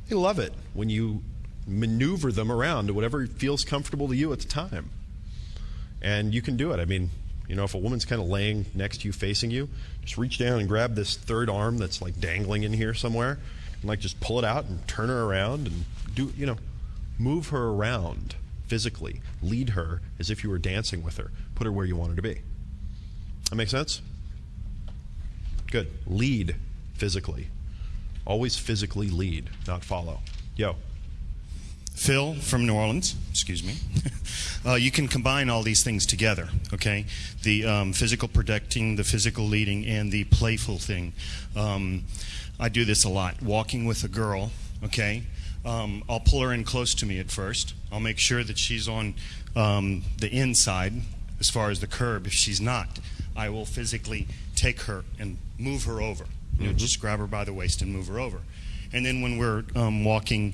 they love it when you maneuver them around to whatever feels comfortable to you at the time. And you can do it. I mean, if a woman's kind of laying next to you, facing you, just reach down and grab this third arm that's like dangling in here somewhere, and just pull it out and turn her around and move her around physically. Lead her as if you were dancing with her. Put her where you want her to be. That make sense? Good. Lead physically. Always physically lead, not follow. Yo. Phil from New Orleans, excuse me. You can combine all these things together, okay? The physical protecting, the physical leading, and the playful thing. I do this a lot. Walking with a girl, okay? I'll pull her in close to me at first. I'll make sure that she's on the inside as far as the curb. If she's not, I will physically take her and move her over. You know, just grab her by the waist and move her over. And then when we're walking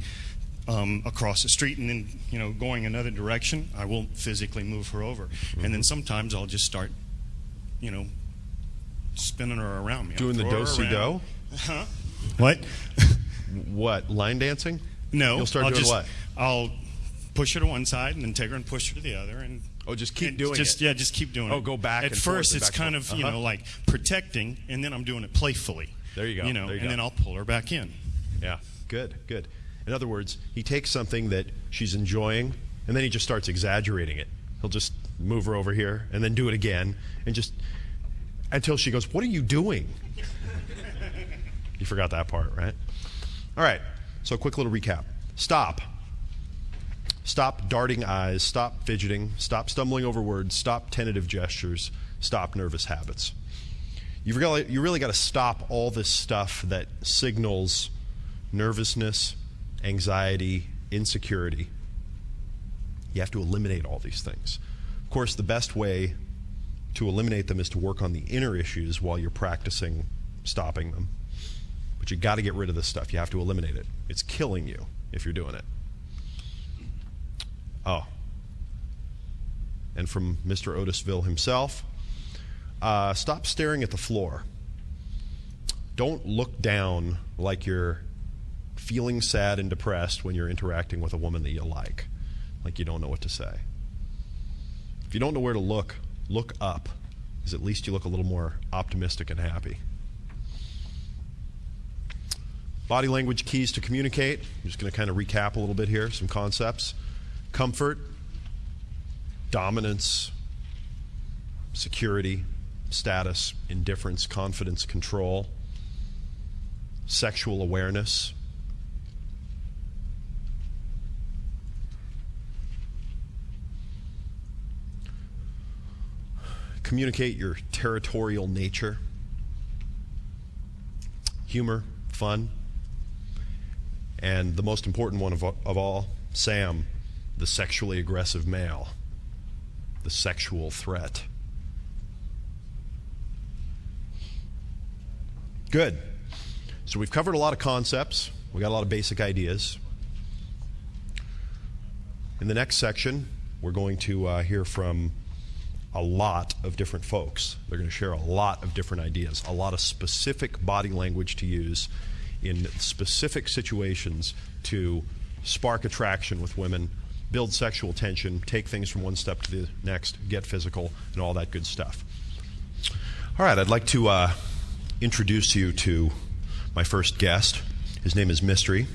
across the street and then, you know, going another direction, I will physically move her over. And then sometimes I'll just start, you know, spinning her around me. Doing the do-si-do? Huh? What? What, line dancing? No. You'll start doing what? I'll push her to one side and then take her and push her to the other. And oh, just keep doing it? Yeah, just keep doing it. Oh, go back At and first, forth. it's kind of, you know, like protecting, and then I'm doing it playfully. There you go. You know, there you and go. then I'll pull her back in. Yeah, good, good. In other words, he takes something that she's enjoying, and then he just starts exaggerating it. He'll just move her over here, and then do it again, and just until she goes, "What are you doing?" You forgot that part, right? All right, so a quick little recap. Stop. Stop darting eyes, stop fidgeting, stop stumbling over words, stop tentative gestures, stop nervous habits. You really got to stop all this stuff that signals nervousness, anxiety, insecurity. You have to eliminate all these things. Of course, the best way to eliminate them is to work on the inner issues while you're practicing stopping them. But you got to get rid of this stuff. You have to eliminate it. It's killing you if you're doing it. Oh. And from Mr. Otisville himself, stop staring at the floor. Don't look down like you're feeling sad and depressed when you're interacting with a woman that you like you don't know what to say. If you don't know where to look up, because at least you look a little more optimistic and happy. Body language keys to communicate. I'm just going to kind of recap a little bit here, some concepts. Comfort, dominance, security, status, indifference, confidence, control, sexual awareness, communicate your territorial nature, humor, fun, and the most important one of all, Sam, the sexually aggressive male, the sexual threat. Good. So we've covered a lot of concepts. We got a lot of basic ideas. In the next section, we're going to hear from a lot of different folks. They're going to share a lot of different ideas, a lot of specific body language to use in specific situations to spark attraction with women, build sexual tension, take things from one step to the next, get physical, and all that good stuff. All right, I'd like to introduce you to my first guest. His name is Mystery.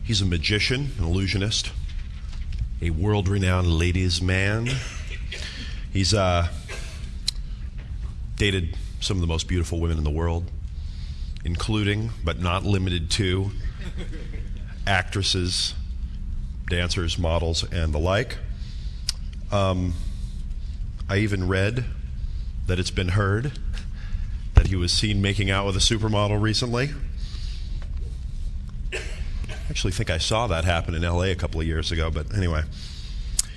He's a magician, an illusionist, a world-renowned ladies' man. He's dated some of the most beautiful women in the world, including, but not limited to, actresses, dancers, models, and the like. I even read that it's been heard that he was seen making out with a supermodel recently. I actually think I saw that happen in LA a couple of years ago, but anyway.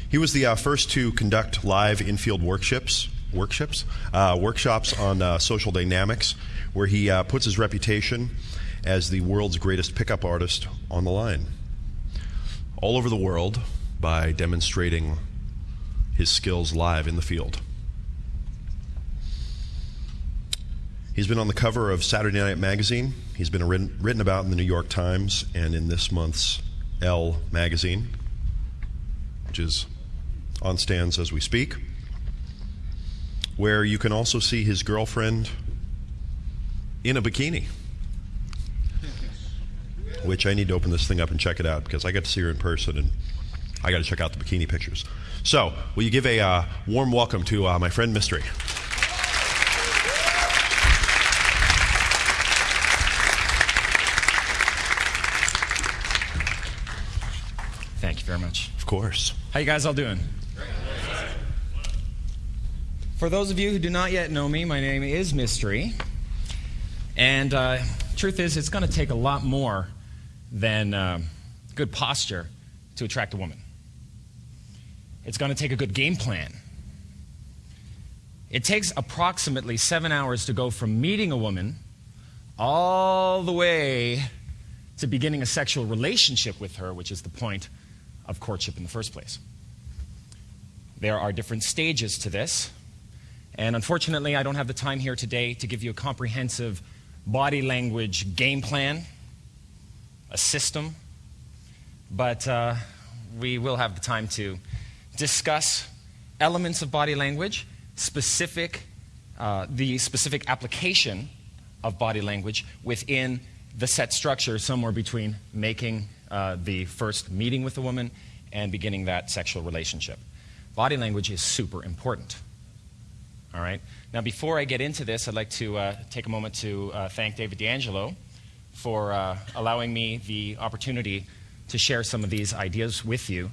He was the first to conduct live in-field workshops on social dynamics, where he puts his reputation as the world's greatest pickup artist on the line. All over the world by demonstrating his skills live in the field. He's been on the cover of Saturday Night Magazine. He's been written about in the New York Times and in this month's Elle magazine, which is on stands as we speak, where you can also see his girlfriend in a bikini, which I need to open this thing up and check it out because I got to see her in person and I got to check out the bikini pictures. So, will you give a warm welcome to my friend Mystery? very much. Of course. How you guys all doing? For those of you who do not yet know me, my name is Mystery. And truth is, it's going to take a lot more than good posture to attract a woman. It's going to take a good game plan. It takes approximately 7 hours to go from meeting a woman all the way to beginning a sexual relationship with her, which is the point of courtship in the first place. There are different stages to this, and unfortunately, I don't have the time here today to give you a comprehensive body language game plan, a system, but we will have the time to discuss elements of body language, the specific application of body language within the set structure somewhere between making the first meeting with a woman and beginning that sexual relationship. Body language is super important. All right? Now, before I get into this, I'd like to take a moment to thank David DeAngelo for allowing me the opportunity to share some of these ideas with you.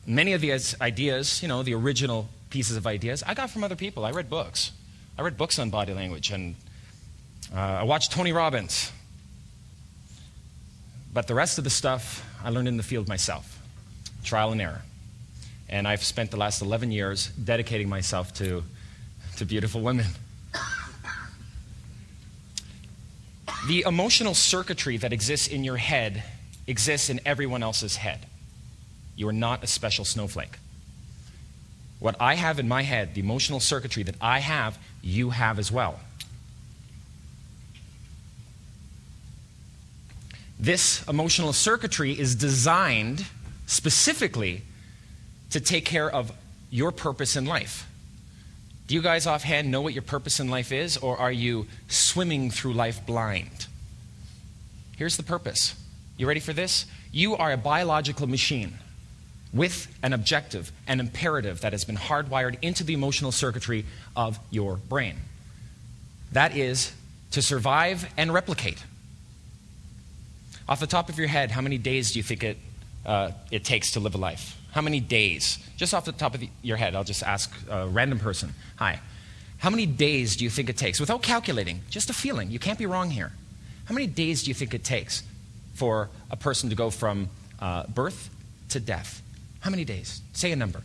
Many of these ideas, you know, the original pieces of ideas, I got from other people. I read books. I read books on body language, and I watched Tony Robbins. But the rest of the stuff I learned in the field myself, trial and error. And I've spent the last 11 years dedicating myself to beautiful women. The emotional circuitry that exists in your head exists in everyone else's head. You are not a special snowflake. What I have in my head, the emotional circuitry that I have, you have as well. This emotional circuitry is designed specifically to take care of your purpose in life. Do you guys offhand know what your purpose in life is, or are you swimming through life blind? Here's the purpose. You ready for this? You are a biological machine with an objective, an imperative that has been hardwired into the emotional circuitry of your brain. That is to survive and replicate. Off the top of your head, how many days do you think it takes to live a life? How many days? Just off the top of your head, I'll just ask a random person. Hi. How many days do you think it takes? Without calculating, just a feeling. You can't be wrong here. How many days do you think it takes for a person to go from birth to death? How many days? Say a number.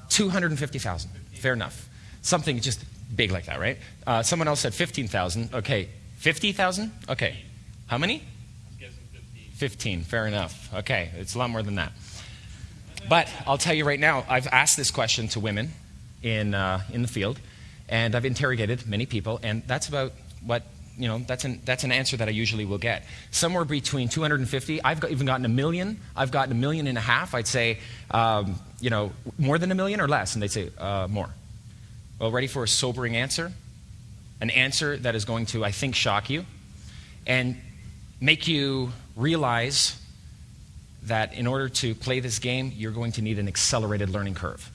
250,000. Fair enough. Something just big like that, right? Someone else said 15,000. Okay. 50,000? Okay. How many? 15, fair enough. Okay, it's a lot more than that. But I'll tell you right now, I've asked this question to women in the field, and I've interrogated many people, and that's about what, you know, that's an answer that I usually will get. Somewhere between 250, even gotten 1 million, I've gotten 1.5 million. I'd say, you know, more than 1 million or less, and they'd say, more. Well, ready for a sobering answer? An answer that is going to, I think, shock you, and make you realize that in order to play this game, you're going to need an accelerated learning curve.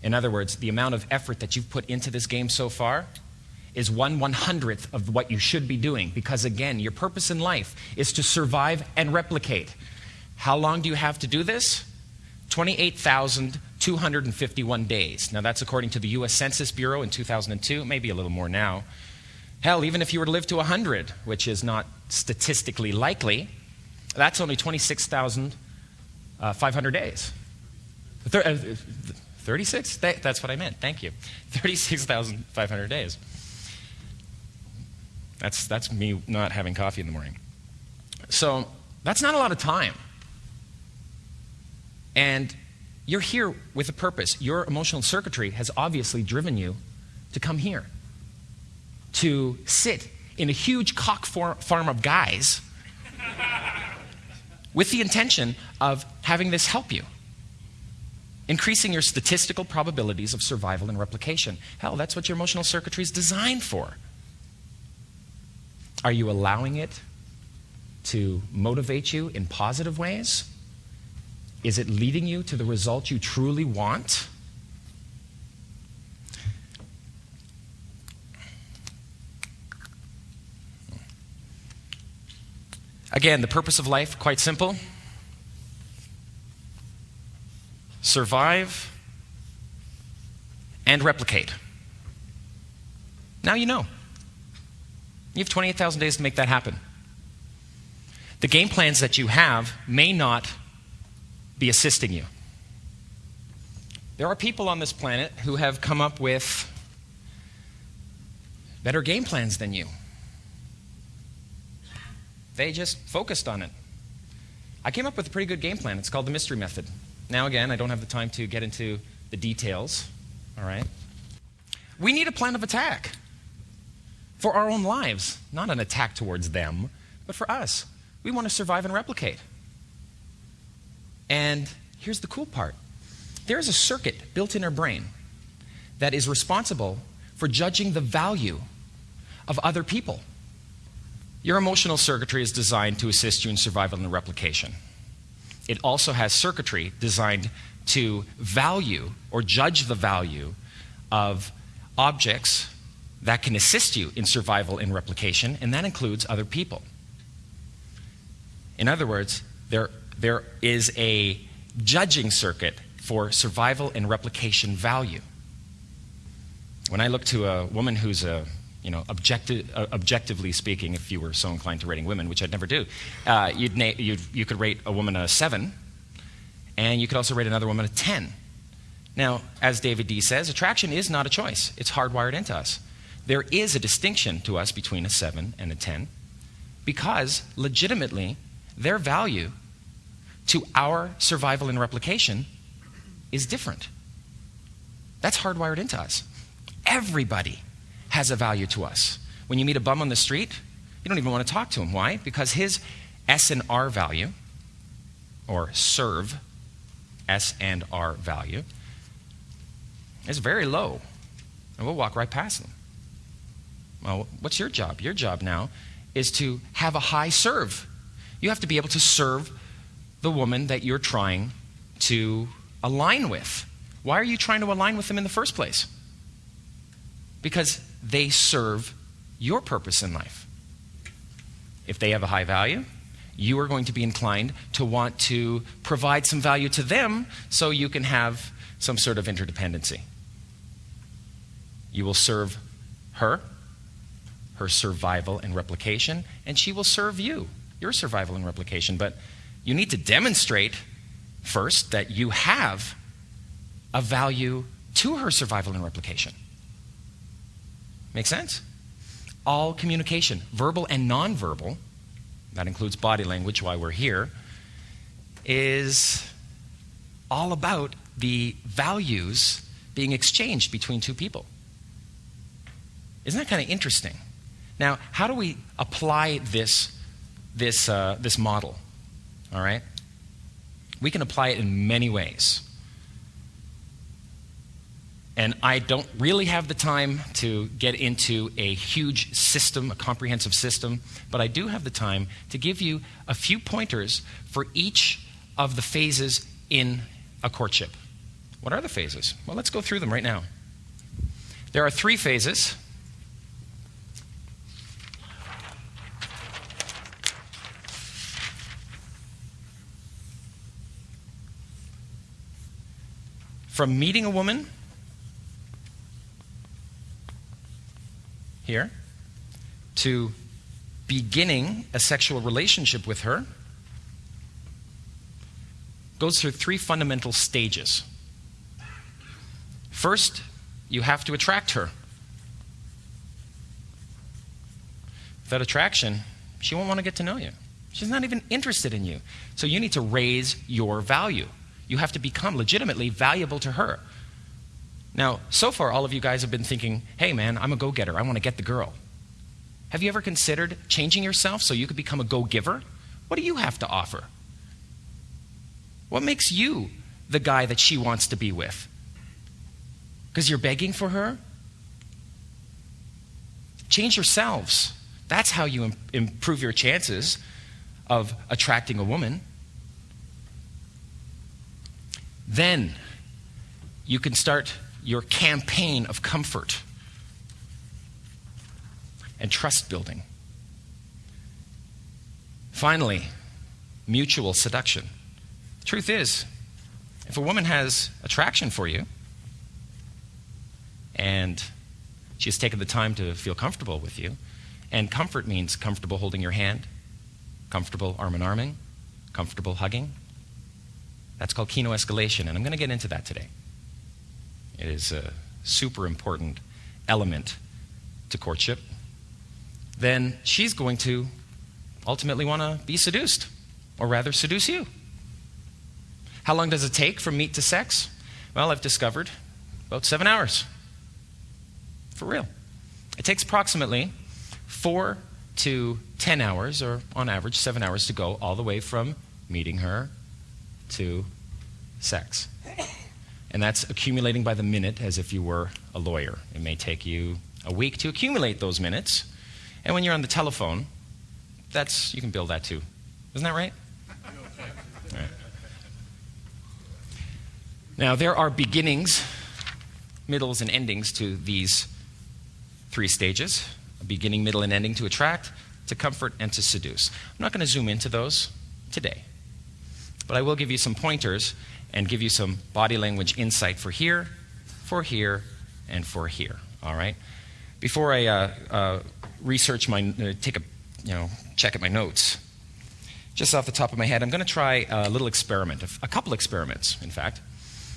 In other words, the amount of effort that you've put into this game so far is 1/100th of what you should be doing, because again, your purpose in life is to survive and replicate. How long do you have to do this? 28,251 days. Now that's according to the US Census Bureau in 2002, maybe a little more now. Hell, even if you were to live to 100, which is not statistically likely, that's only 26,500 days. 36? That's what I meant. Thank you. 36,500 days. That's me not having coffee in the morning. So that's not a lot of time. And you're here with a purpose. Your emotional circuitry has obviously driven you to come here, to sit in a huge cock farm of guys with the intention of having this help you, increasing your statistical probabilities of survival and replication. Hell, that's what your emotional circuitry is designed for. Are you allowing it to motivate you in positive ways? Is it leading you to the result you truly want? Again, the purpose of life, quite simple. survive, and replicate. Now you know. You have 28,000 days to make that happen. The game plans that you have may not be assisting you. There are people on this planet who have come up with better game plans than you. They just focused on it. I came up with a pretty good game plan. It's called the mystery method. Now again, I don't have the time to get into the details, all right? We need a plan of attack for our own lives, not an attack towards them, but for us. We want to survive and replicate. And here's the cool part. There is a circuit built in our brain that is responsible for judging the value of other people. Your emotional circuitry is designed to assist you in survival and replication. It also has circuitry designed to value or judge the value of objects that can assist you in survival and replication, and that includes other people. In other words, there is a judging circuit for survival and replication value. When I look to a woman who's objectively speaking, if you were so inclined to rating women, which I'd never do, you could rate a woman a 7, and you could also rate another woman a 10. Now, as David D. says, attraction is not a choice. It's hardwired into us. There is a distinction to us between a 7 and a 10 because, legitimately, their value to our survival and replication is different. That's hardwired into us. Everybody has a value to us. When you meet a bum on the street, you don't even want to talk to him. Why? Because his S and R value, or serve, S and R value, is very low. And we'll walk right past them. Well, what's your job? Your job now is to have a high serve. You have to be able to serve the woman that you're trying to align with. Why are you trying to align with them in the first place? Because they serve your purpose in life. If they have a high value, you are going to be inclined to want to provide some value to them so you can have some sort of interdependency. You will serve her survival and replication, and she will serve you, your survival and replication. But you need to demonstrate first that you have a value to her survival and replication. Make sense? All communication, verbal and nonverbal, that includes body language while we're here, is all about the values being exchanged between two people. Isn't that kind of interesting? Now, how do we apply this model? All right? We can apply it in many ways. And I don't really have the time to get into a huge system, a comprehensive system, but I do have the time to give you a few pointers for each of the phases in a courtship. What are the phases? Well, let's go through them right now. There are 3 phases. From meeting a woman here to beginning a sexual relationship with her goes through 3 fundamental stages. First, you have to attract her. Without attraction, she won't want to get to know you. She's not even interested in you. So you need to raise your value. You have to become legitimately valuable to her. Now, so far, all of you guys have been thinking, hey man, I'm a go-getter. I want to get the girl. Have you ever considered changing yourself so you could become a go-giver? What do you have to offer? What makes you the guy that she wants to be with? Because you're begging for her? Change yourselves. That's how you improve your chances of attracting a woman. Then you can start your campaign of comfort and trust building. Finally, mutual seduction. Truth is, If a woman has attraction for you and she has taken the time to feel comfortable with you, and comfort means comfortable holding your hand, comfortable arm in arming, comfortable hugging. That's called keno-escalation, and I'm going to get into that today. It is a super important element to courtship. Then she's going to ultimately want to be seduced, or rather seduce you. How long does it take from meet to sex? Well, I've discovered about 7 hours. For real. It takes approximately 4 to 10 hours, or on average 7 hours, to go all the way from meeting her to sex. And that's accumulating by the minute, as if you were a lawyer. It may take you a week to accumulate those minutes. And when you're on the telephone, you can bill that too. Isn't that right? All right. Now, there are beginnings, middles, and endings to these 3 stages: a beginning, middle, and ending to attract, to comfort, and to seduce. I'm not going to zoom into those today, but I will give you some pointers and give you some body language insight for here, and for here. All right. Before I research check at my notes, just off the top of my head, I'm going to try a little experiment, a couple experiments, in fact.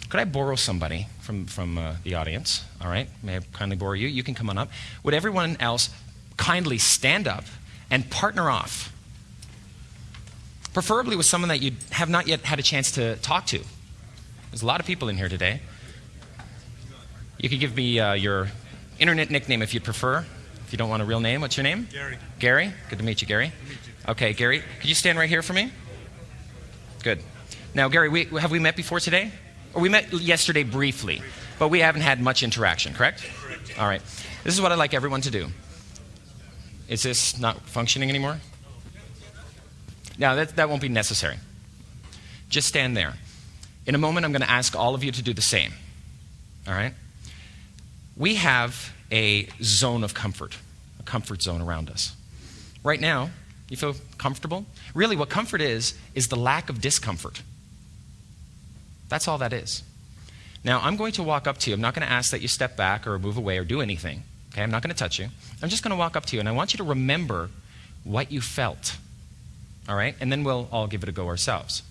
Could I borrow somebody from the audience? All right. May I kindly borrow you? You can come on up. Would everyone else kindly stand up and partner off? Preferably with someone that you have not yet had a chance to talk to. There's a lot of people in here today. You could give me your internet nickname if you'd prefer. If you don't want a real name, what's your name? Gary. Gary? Good to meet you, Gary. Good to meet you. Okay, Gary, could you stand right here for me? Good. Now, Gary, have we met before today? Or we met yesterday briefly, but we haven't had much interaction, correct? Correct. All right. This is what I'd like everyone to do. Is this not functioning anymore? No, that won't be necessary. Just stand there. In a moment, I'm going to ask all of you to do the same. All right? We have a zone of comfort, a comfort zone around us. Right now, you feel comfortable? Really, what comfort is the lack of discomfort. That's all that is. Now, I'm going to walk up to you. I'm not going to ask that you step back or move away or do anything. Okay? I'm not going to touch you. I'm just going to walk up to you, and I want you to remember what you felt. All right? And then we'll all give it a go ourselves.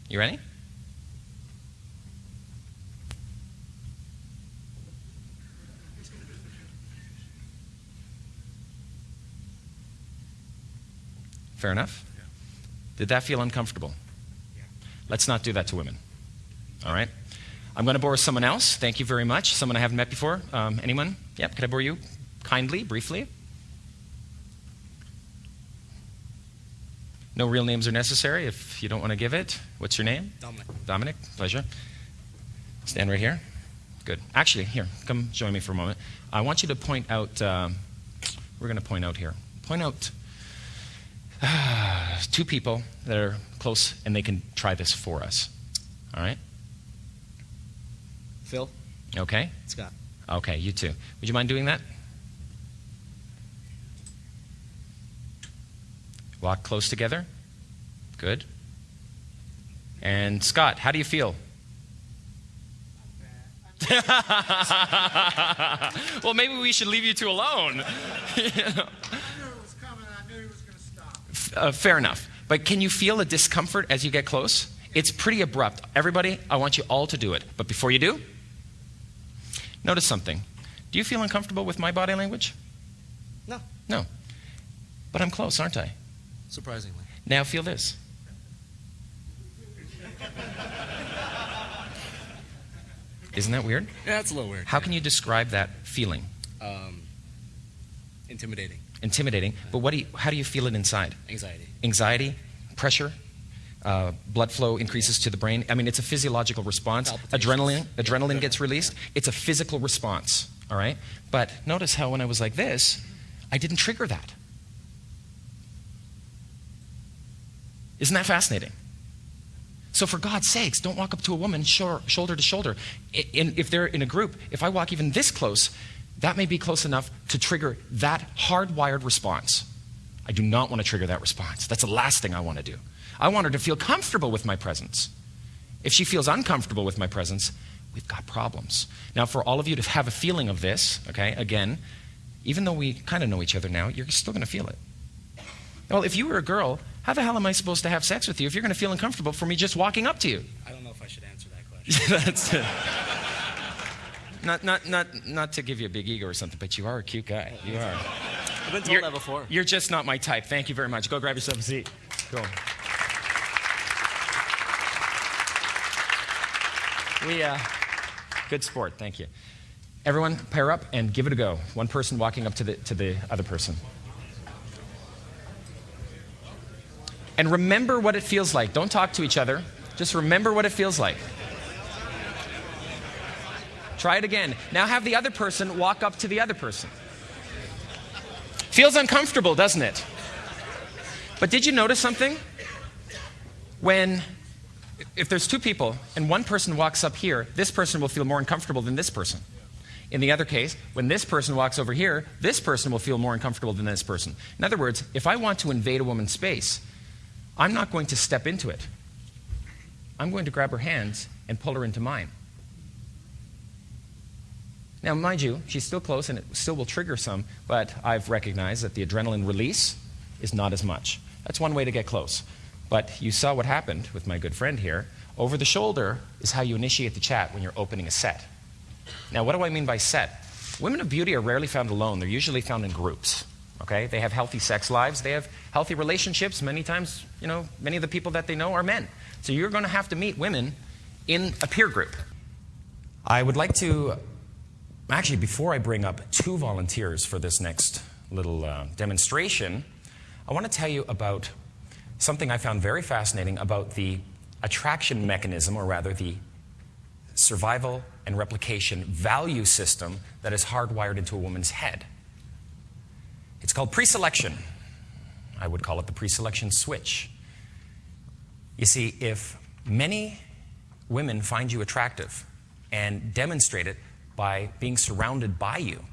You ready? Fair enough? Yeah. Did that feel uncomfortable? Yeah. Let's not do that to women. All right? I'm going to borrow someone else. Thank you very much. Someone I haven't met before. Anyone? Yep. Could I borrow you? Kindly, briefly. No real names are necessary if you don't want to give it. What's your name? Dominic. Dominic. Pleasure. Stand right here. Good. Actually, here, come join me for a moment. I want you to point out, we're going to point out here. Point out 2 people that are close and they can try this for us. All right? Phil? Okay? Scott. Okay, you too. Would you mind doing that? Walk close together. Good. And Scott, how do you feel? Well, maybe we should leave you two alone. I knew it was coming. I knew he was going to stop. Fair enough. But can you feel a discomfort as you get close? It's pretty abrupt. Everybody, I want you all to do it. But before you do, notice something. Do you feel uncomfortable with my body language? No. No. But I'm close, aren't I? Surprisingly. Now feel this. Isn't that weird? Yeah, it's a little weird. How can you describe that feeling? Intimidating. Intimidating. But how do you feel it inside? Anxiety. Anxiety, pressure, blood flow increases to the brain. I mean, it's a physiological response. Adrenaline gets released. It's a physical response, all right? But notice how when I was like this, I didn't trigger that. Isn't that fascinating? So for God's sakes, don't walk up to a woman shoulder to shoulder. If they're in a group, if I walk even this close, that may be close enough to trigger that hardwired response. I do not want to trigger that response. That's the last thing I want to do. I want her to feel comfortable with my presence. If she feels uncomfortable with my presence, we've got problems. Now, for all of you to have a feeling of this, okay, again, even though we kind of know each other now, you're still going to feel it. Well, if you were a girl, how the hell am I supposed to have sex with you if you're going to feel uncomfortable for me just walking up to you? I don't know if I should answer that question. That's not to give you a big ego or something, but you are a cute guy. You are. I've been told that before. You're just not my type. Thank you very much. Go grab yourself a seat. Go. Good sport. Thank you. Everyone, pair up and give it a go. One person walking up to the other person. And remember what it feels like. Don't talk to each other. Just remember what it feels like. Try it again. Now have the other person walk up to the other person. Feels uncomfortable, doesn't it? But did you notice something? If there's two people and one person walks up here, this person will feel more uncomfortable than this person. In the other case, when this person walks over here, this person will feel more uncomfortable than this person. In other words, if I want to invade a woman's space, I'm not going to step into it. I'm going to grab her hands and pull her into mine. Now, mind you, she's still close and it still will trigger some, but I've recognized that the adrenaline release is not as much. That's one way to get close. But you saw what happened with my good friend here. Over the shoulder is how you initiate the chat when you're opening a set. Now, what do I mean by set? Women of beauty are rarely found alone. They're usually found in groups. Okay? They have healthy sex lives. They have healthy relationships. Many times, many of the people that they know are men. So you're going to have to meet women in a peer group. I would like to, actually, before I bring up two volunteers for this next little demonstration, I want to tell you about something I found very fascinating about the attraction mechanism, or rather the survival and replication value system that is hardwired into a woman's head. It's called preselection. I would call it the preselection switch. You see, if many women find you attractive and demonstrate it by being surrounded by you,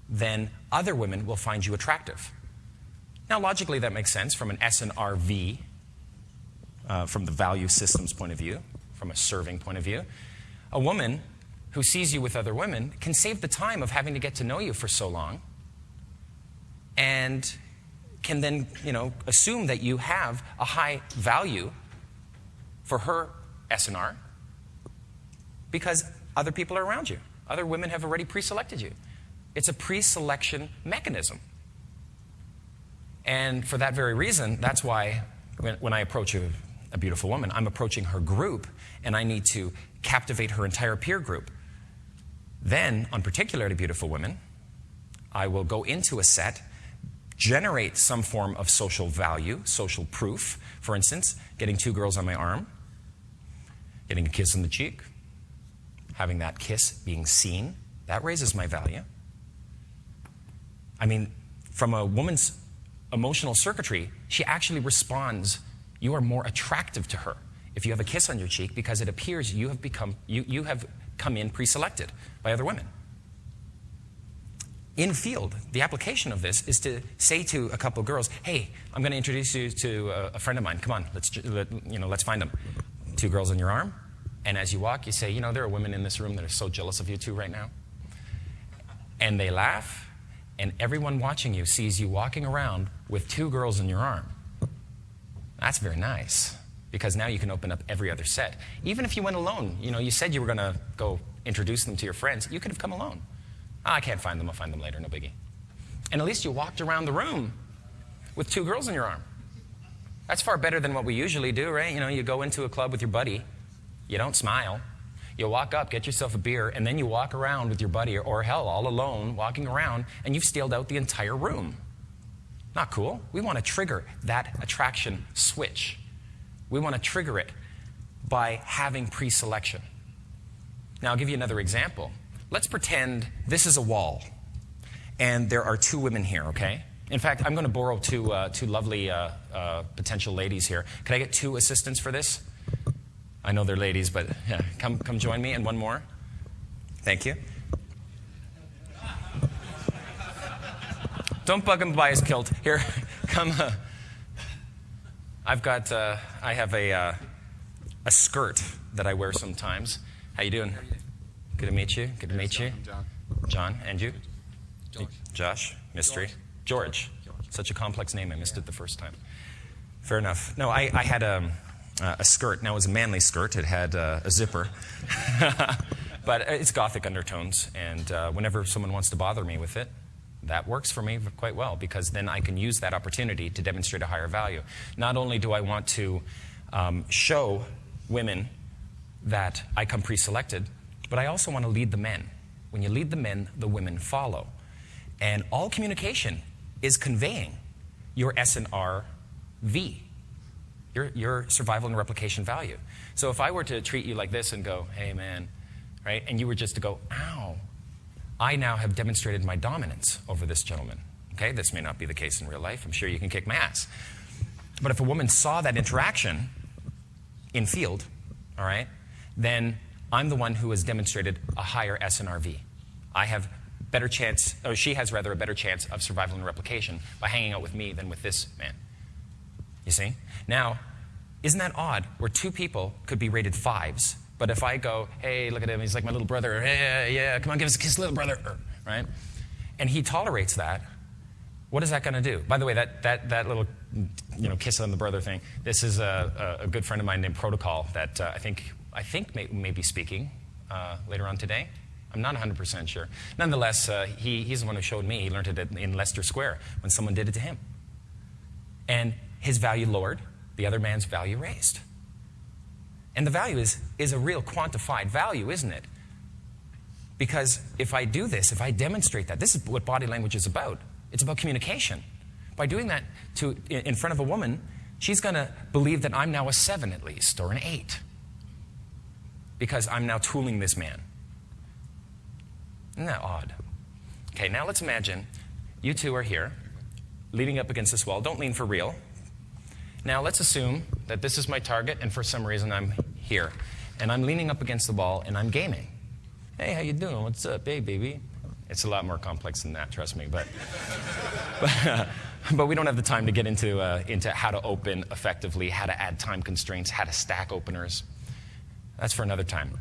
then other women will find you attractive. Now, logically, that makes sense from an S and R V, from the value systems point of view, from a serving point of view. A woman who sees you with other women can save the time of having to get to know you for so long and can then, assume that you have a high value for her S&R because other people are around you. Other women have already pre-selected you. It's a pre-selection mechanism. And for that very reason, that's why when I approach a beautiful woman, I'm approaching her group, and I need to captivate her entire peer group. Then, on particularly beautiful women, I will go into a set, generate some form of social value, social proof. For instance, getting two girls on my arm, getting a kiss on the cheek, having that kiss being seen, that raises my value. I mean, from a woman's emotional circuitry, she actually responds, you are more attractive to her if you have a kiss on your cheek, because it appears you have come in pre-selected by other women. In field, the application of this is to say to a couple of girls, hey, I'm going to introduce you to a friend of mine. Come on, let's find them. Two girls on your arm, and as you walk, you say, there are women in this room that are so jealous of you two right now. And they laugh, and everyone watching you sees you walking around with two girls on your arm. That's very nice, because now you can open up every other set. Even if you went alone, you said you were going to go introduce them to your friends, you could have come alone. I can't find them, I'll find them later, no biggie. And at least you walked around the room with two girls on your arm. That's far better than what we usually do, right? You go into a club with your buddy, you don't smile, you walk up, get yourself a beer, and then you walk around with your buddy, or hell, all alone, walking around, and you've staled out the entire room. Not cool. We want to trigger that attraction switch. We want to trigger it by having pre-selection. Now, I'll give you another example. Let's pretend this is a wall, and there are two women here, okay? In fact, I'm going to borrow two lovely potential ladies here. Can I get two assistants for this? I know they're ladies, but yeah, come join me, and one more. Thank you. Don't bug him by his kilt. Here, come. I have a a skirt that I wear sometimes. How you doing? Good to meet you. Good to meet you. John, and you? Josh. Mystery. George. Such a complex name, I missed it the first time. Fair enough. No, I had a skirt. Now, it was a manly skirt. It had a zipper. But it's gothic undertones, and whenever someone wants to bother me with it, that works for me quite well, because then I can use that opportunity to demonstrate a higher value. Not only do I want to show women that I come pre-selected, but I also want to lead the men. When you lead the men, the women follow. And all communication is conveying your SNRV, your survival and replication value. So if I were to treat you like this and go, hey man, right, and you were just to go, ow, I now have demonstrated my dominance over this gentleman. Okay, this may not be the case in real life. I'm sure you can kick my ass. But if a woman saw that interaction in field, all right, then I'm the one who has demonstrated a higher SNRV. I have better chance, or she has rather a better chance of survival and replication by hanging out with me than with this man. You see? Now, isn't that odd where two people could be rated 5s, but if I go, hey, look at him, he's like my little brother, hey, yeah, come on, give us a kiss, little brother, right? And he tolerates that, what is that going to do? By the way, that little, kiss on the brother thing, this is a good friend of mine named Protocol that I think may be speaking later on today. I'm not 100% sure. Nonetheless, he's the one who showed me. He learned it in Leicester Square when someone did it to him. And his value lowered, the other man's value raised. And the value is a real quantified value, isn't it? Because if I do this, if I demonstrate that, this is what body language is about. It's about communication. By doing that in front of a woman, she's going to believe that I'm now a 7 at least, or an 8. Because I'm now tooling this man. Isn't that odd? Okay, now let's imagine you two are here, leaning up against this wall. Don't lean for real. Now let's assume that this is my target, and for some reason I'm here. And I'm leaning up against the wall, and I'm gaming. Hey, how you doing? What's up? Hey, baby. It's a lot more complex than that, trust me. But we don't have the time to get into how to open effectively, how to add time constraints, how to stack openers. That's for another time.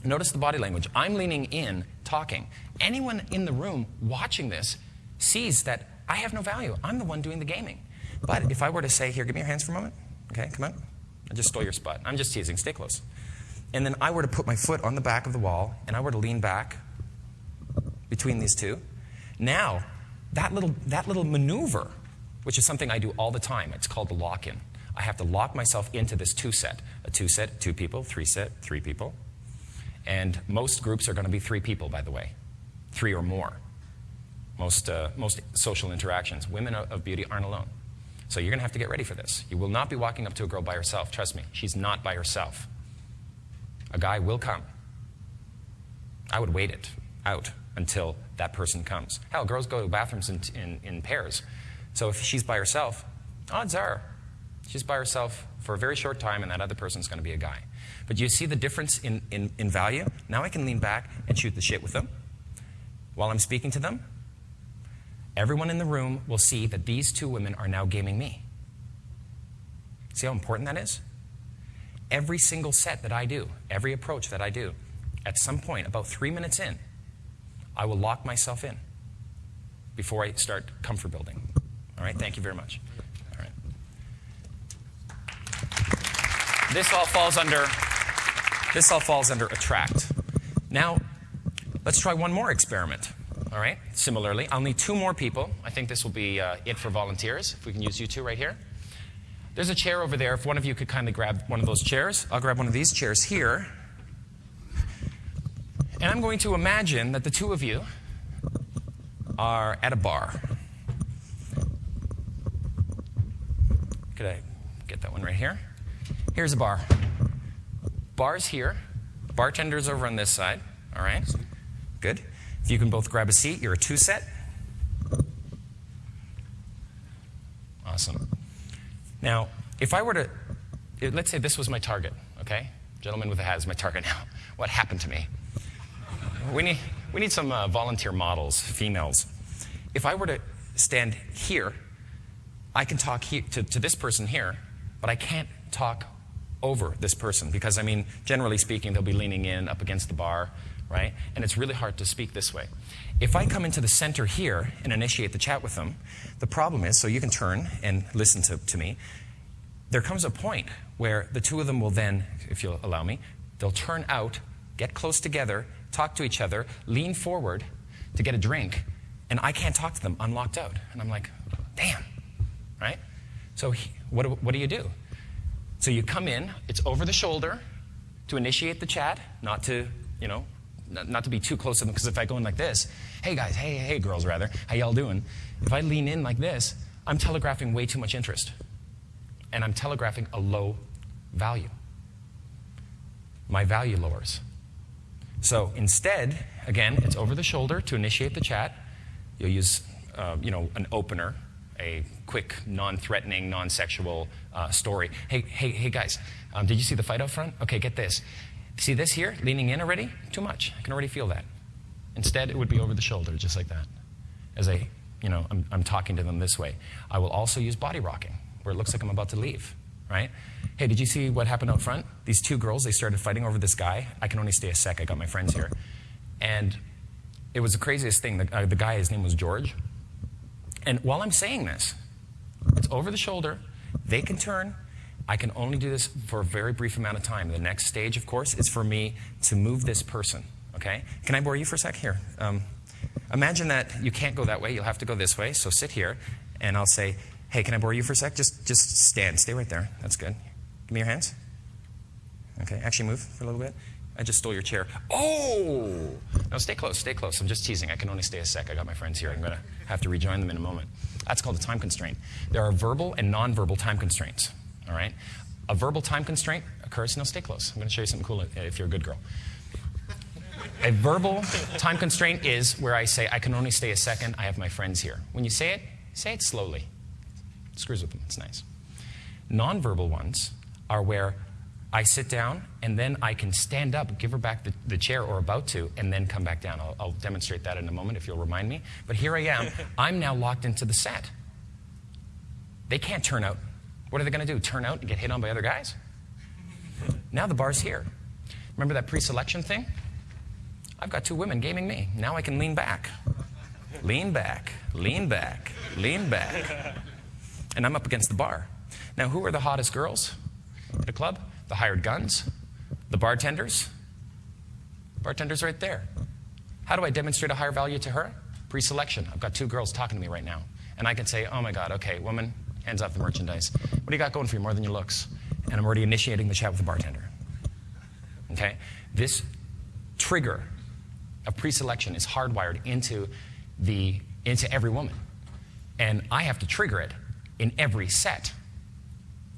Notice the body language. I'm leaning in, talking. Anyone in the room watching this sees that I have no value. I'm the one doing the gaming. But if I were to say, here, give me your hands for a moment. Okay, come on. I just stole your spot. I'm just teasing. Stay close. And then I were to put my foot on the back of the wall, and I were to lean back between these two. Now, that little maneuver, which is something I do all the time, it's called the lock-in. I have to lock myself into this 2-set. A 2-set, 2 people, 3-set, 3 people. And most groups are going to be 3 people, by the way. 3 or more. Most social interactions. Women of beauty aren't alone. So you're going to have to get ready for this. You will not be walking up to a girl by herself. Trust me, she's not by herself. A guy will come. I would wait it out until that person comes. Hell, girls go to bathrooms in pairs. So if she's by herself, odds are she's by herself for a very short time, and that other person's going to be a guy. But you see the difference in value? Now I can lean back and shoot the shit with them while I'm speaking to them. Everyone in the room will see that these 2 women are now gaming me. See how important that is? Every single set that I do, every approach that I do, at some point, about 3 minutes in, I will lock myself in before I start comfort building. All right, thank you very much. All right. This all falls under attract. Now, let's try one more experiment. All right, similarly, I'll need 2 more people. I think this will be it for volunteers, if we can use you 2 right here. There's a chair over there. If one of you could kindly grab one of those chairs. I'll grab one of these chairs here. And I'm going to imagine that the 2 of you are at a bar. Could I get that one right here? Here's a bar. Bar's here. Bartender's over on this side. All right, good. If you can both grab a seat, you're a 2-set. Awesome. Now, if I were to, let's say this was my target, okay? Gentleman with a hat is my target now. What happened to me? We need some volunteer models, females. If I were to stand here, I can talk to this person here, but I can't talk over this person. Because, I mean, generally speaking, they'll be leaning in up against the bar, right? And it's really hard to speak this way. If I come into the center here and initiate the chat with them, the problem is, so you can turn and listen to me, there comes a point where the two of them will then, if you'll allow me, they'll turn out, get close together, talk to each other, lean forward to get a drink, and I can't talk to them. I'm locked out. And I'm like, damn, right? So what do you do? So you come in, it's over the shoulder to initiate the chat, not to, you know, not to be too close to them, because if I go in like this, hey guys, hey girls rather, how y'all doing? If I lean in like this, I'm telegraphing way too much interest. And I'm telegraphing a low value. My value lowers. So instead, again, it's over the shoulder to initiate the chat. You'll use, you know, an opener, a quick, non-threatening, non-sexual story. Hey guys, did you see the fight out front? Okay, get this. See this here, leaning in already? Too much. I can already feel that. Instead, it would be over the shoulder, just like that. As I'm talking to them this way. I will also use body rocking, where it looks like I'm about to leave, right? Hey, did you see what happened out front? These two girls, they started fighting over this guy. I can only stay a sec. I got my friends here. And it was the craziest thing. The guy, his name was George. And while I'm saying this, it's over the shoulder. They can turn. I can only do this for a very brief amount of time. The next stage, of course, is for me to move this person, okay? Can I bore you for a sec? Here. Imagine that you can't go that way. You'll have to go this way. So sit here, and I'll say, hey, can I bore you for a sec? Just stand. Stay right there. That's good. Give me your hands. Okay, actually move for a little bit. I just stole your chair. Oh! No, stay close, stay close. I'm just teasing. I can only stay a sec. I got my friends here. I'm going to have to rejoin them in a moment. That's called a time constraint. There are verbal and nonverbal time constraints, all right? A verbal time constraint occurs, no, stay close. I'm going to show you something cool if you're a good girl. A verbal time constraint is where I say, I can only stay a second. I have my friends here. When you say it slowly. It screws with them. It's nice. Nonverbal ones are where I sit down, and then I can stand up, give her back the chair, or about to, and then come back down. I'll demonstrate that in a moment if you'll remind me. But here I am. I'm now locked into the set. They can't turn out. What are they going to do? Turn out and get hit on by other guys? Now the bar's here. Remember that pre-selection thing? I've got two women gaming me. Now I can lean back. Lean back, lean back, lean back. And I'm up against the bar. Now, who are the hottest girls at a club? The hired guns, the bartenders. Bartender's right there. How do I demonstrate a higher value to her? Pre-selection. I've got two girls talking to me right now. And I can say, oh my God, okay, woman, hands off the merchandise. What do you got going for you more than your looks? And I'm already initiating the chat with the bartender. Okay? This trigger of pre-selection is hardwired into every woman. And I have to trigger it in every set.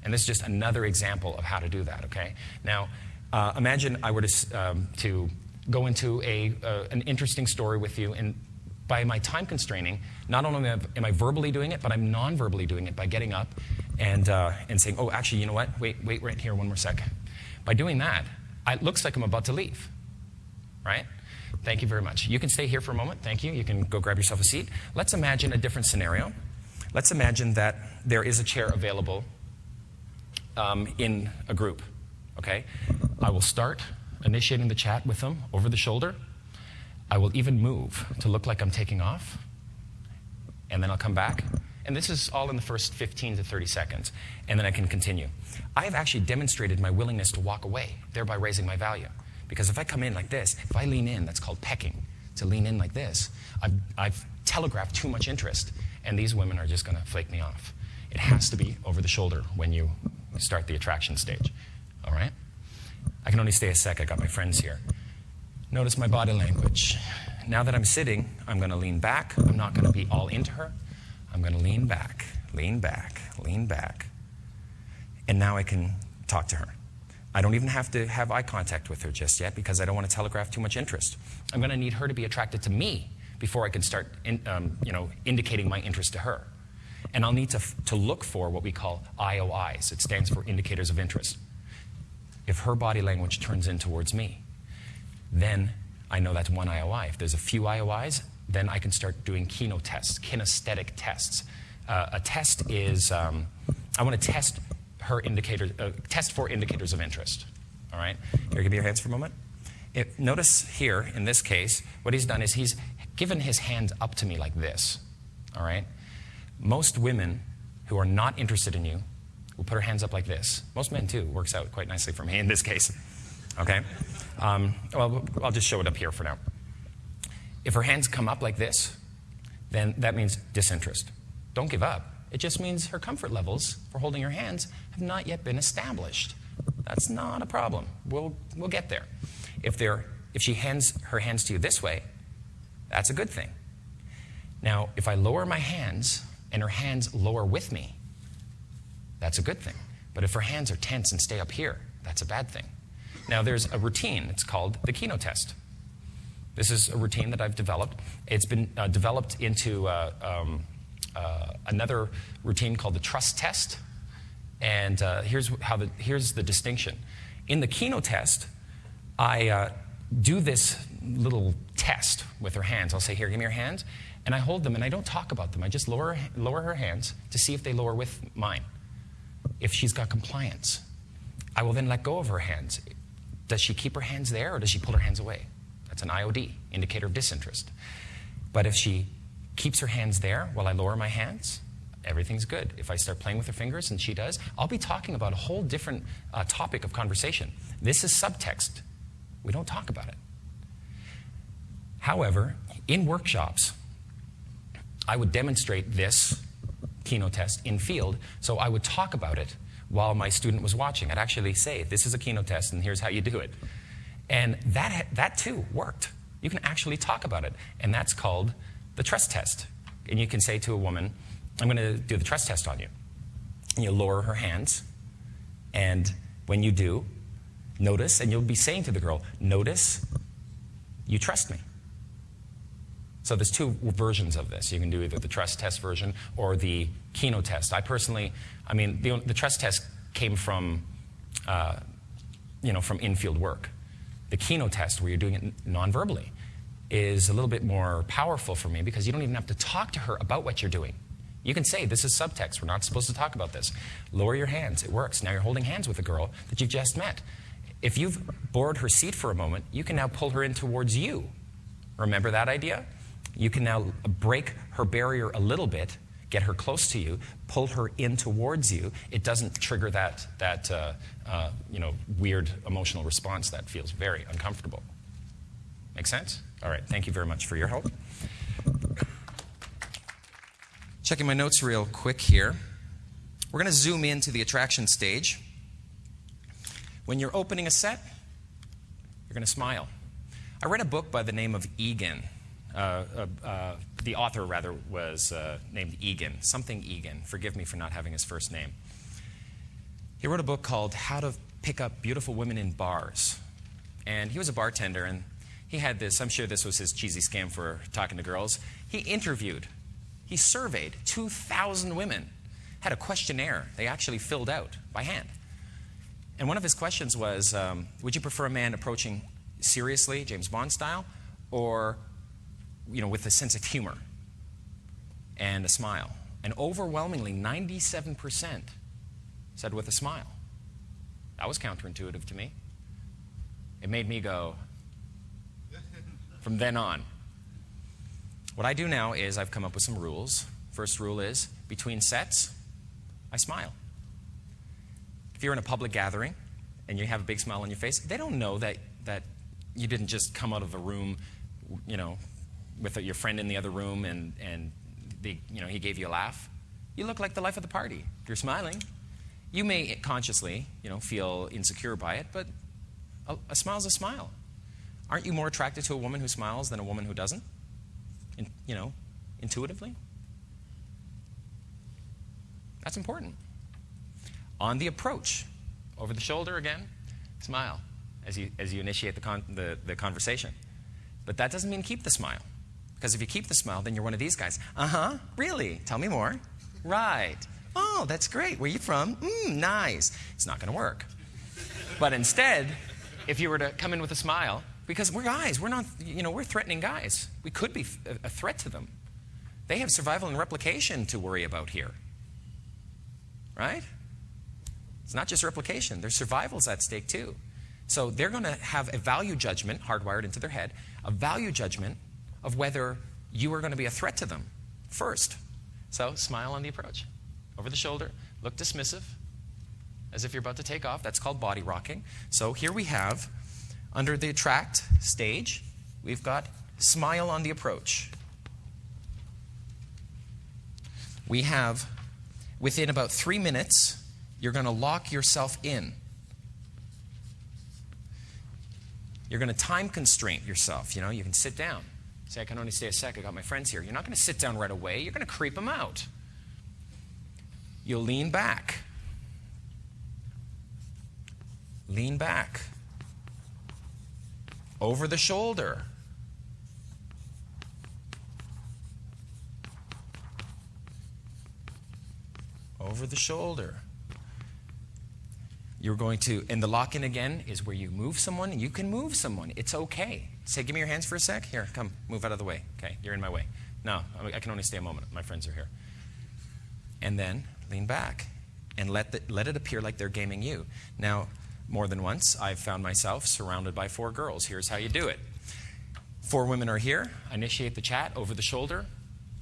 And this is just another example of how to do that, okay? Now, imagine I were to go into an interesting story with you, and by my time constraining, not only am I verbally doing it, but I'm non-verbally doing it by getting up and saying, oh, actually, you know what? Wait right here one more second. By doing that, it looks like I'm about to leave, right? Thank you very much. You can stay here for a moment. Thank you. You can go grab yourself a seat. Let's imagine a different scenario. Let's imagine that there is a chair available in a group, okay? I will start initiating the chat with them over the shoulder. I will even move to look like I'm taking off, and then I'll come back. And this is all in the first 15 to 30 seconds, and then I can continue. I have actually demonstrated my willingness to walk away, thereby raising my value. Because if I come in like this, if I lean in, that's called pecking. To lean in like this, I've telegraphed too much interest, and these women are just going to flake me off. It has to be over the shoulder when you start the attraction stage, all right? I can only stay a sec. I got my friends here. Notice my body language. Now that I'm sitting, I'm going to lean back. I'm not going to be all into her. I'm going to lean back, lean back, lean back. And now I can talk to her. I don't even have to have eye contact with her just yet because I don't want to telegraph too much interest. I'm going to need her to be attracted to me before I can start indicating my interest to her. And I'll need to look for what we call IOIs. It stands for indicators of interest. If her body language turns in towards me, then I know that's one IOI. If there's a few IOIs, then I can start doing kinesthetic tests. A test is, I want to test test for indicators of interest. All right? Here, give me your hands for a moment. Notice here, in this case, what he's done is he's given his hand up to me like this. All right? Most women who are not interested in you will put her hands up like this. Most men, too. Works out quite nicely for me in this case. Okay? Well, I'll just show it up here for now. If her hands come up like this, then that means disinterest. Don't give up. It just means her comfort levels for holding her hands have not yet been established. That's not a problem. We'll get there. If she hands her hands to you this way, that's a good thing. Now, if I lower my hands and her hands lower with me, that's a good thing. But if her hands are tense and stay up here, that's a bad thing. Now, there's a routine. It's called the Kino test. This is a routine that I've developed. It's been developed into another routine called the trust test. And here's the distinction. In the Kino test, I do this little test with her hands. I'll say, here, give me your hands. And I hold them, and I don't talk about them. I just lower her hands to see if they lower with mine. If she's got compliance, I will then let go of her hands. Does she keep her hands there, or does she pull her hands away? That's an IOD, indicator of disinterest. But if she keeps her hands there while I lower my hands, everything's good. If I start playing with her fingers, and she does, I'll be talking about a whole different topic of conversation. This is subtext. We don't talk about it. However, in workshops, I would demonstrate this Kino test in field, so I would talk about it while my student was watching. I'd actually say, this is a Kino test, and here's how you do it. And that too worked. You can actually talk about it, and that's called the trust test. And you can say to a woman, I'm going to do the trust test on you. And you'll lower her hands, and when you do, notice, and you'll be saying to the girl, notice you trust me. So there's two versions of this. You can do either the trust test version or the Kino test. I personally, the trust test came from, from in-field work. The Kino test, where you're doing it non-verbally, is a little bit more powerful for me because you don't even have to talk to her about what you're doing. You can say, this is subtext. We're not supposed to talk about this. Lower your hands. It works. Now you're holding hands with a girl that you've just met. If you've bored her seat for a moment, you can now pull her in towards you. Remember that idea? You can now break her barrier a little bit, get her close to you, pull her in towards you. It doesn't trigger that weird emotional response that feels very uncomfortable. Make sense? All right, thank you very much for your help. Checking my notes real quick here. We're going to zoom into the attraction stage. When you're opening a set, you're going to smile. I read a book by the name of Egan. The author, rather, was named Egan, something Egan. Forgive me for not having his first name. He wrote a book called How to Pick Up Beautiful Women in Bars. And he was a bartender, and he had this, I'm sure this was his cheesy scam for talking to girls. He surveyed 2,000 women, had a questionnaire they actually filled out by hand. And one of his questions was, would you prefer a man approaching seriously, James Bond style, or with a sense of humor and a smile? And overwhelmingly, 97% said with a smile. That was counterintuitive to me. It made me go, from then on. What I do now is I've come up with some rules. First rule is, between sets, I smile. If you're in a public gathering and you have a big smile on your face, they don't know that you didn't just come out of a room, with your friend in the other room and he gave you a laugh. You look like the life of the party. If you're smiling, you may consciously, feel insecure by it, but a smile's a smile. Aren't you more attracted to a woman who smiles than a woman who doesn't? Intuitively? That's important. On the approach, over the shoulder again, smile as you initiate the conversation. But that doesn't mean keep the smile. Because if you keep the smile, then you're one of these guys. Uh-huh, really? Tell me more. Right. Oh, that's great. Where are you from? Nice. It's not going to work. But instead, if you were to come in with a smile, because we're guys, we're not, we're threatening guys. We could be a threat to them. They have survival and replication to worry about here. Right? It's not just replication. Their survival's at stake too. So they're going to have a value judgment hardwired into their head, a value judgment of whether you are going to be a threat to them first. So smile on the approach. Over the shoulder, look dismissive, as if you're about to take off. That's called body rocking. So here we have, under the attract stage, we've got smile on the approach. We have, within about 3 minutes, you're going to lock yourself in. You're going to time constraint yourself. You know, you can sit down. Say, I can only stay a sec. I got my friends here. You're not going to sit down right away. You're going to creep them out. You'll lean back. Lean back. Over the shoulder. Over the shoulder. You're going to, and the lock-in again is where you move someone. You can move someone. It's okay. Say, give me your hands for a sec. Here, come, move out of the way. Okay, you're in my way. No, I can only stay a moment. My friends are here. And then lean back and let it appear like they're gaming you. Now, more than once, I've found myself surrounded by 4 girls. Here's how you do it. 4 women are here. I initiate the chat over the shoulder,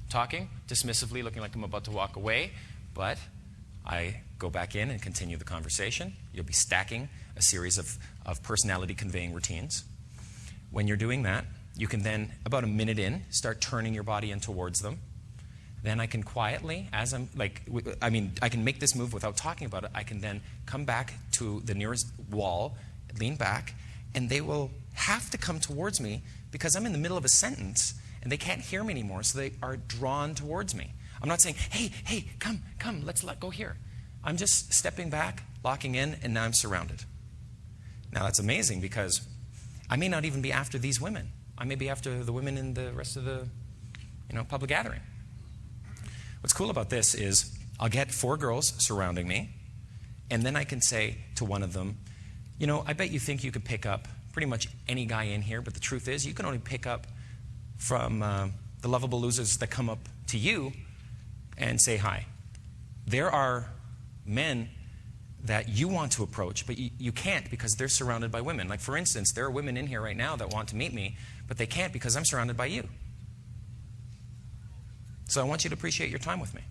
talking, dismissively, looking like I'm about to walk away. But I go back in and continue the conversation. You'll be stacking a series of personality conveying routines. When you're doing that, you can then, about a minute in, start turning your body in towards them. Then I can quietly, as I'm like, I can make this move without talking about it. I can then come back to the nearest wall, lean back, and they will have to come towards me because I'm in the middle of a sentence and they can't hear me anymore, so they are drawn towards me. I'm not saying, hey, come, let's go here. I'm just stepping back, locking in, and now I'm surrounded. Now that's amazing because I may not even be after these women. I may be after the women in the rest of the public gathering. What's cool about this is I'll get 4 girls surrounding me, and then I can say to one of them, I bet you think you could pick up pretty much any guy in here, but the truth is you can only pick up from the lovable losers that come up to you and say hi. There are men that you want to approach, but you can't because they're surrounded by women. Like, for instance, there are women in here right now that want to meet me, but they can't because I'm surrounded by you. So I want you to appreciate your time with me.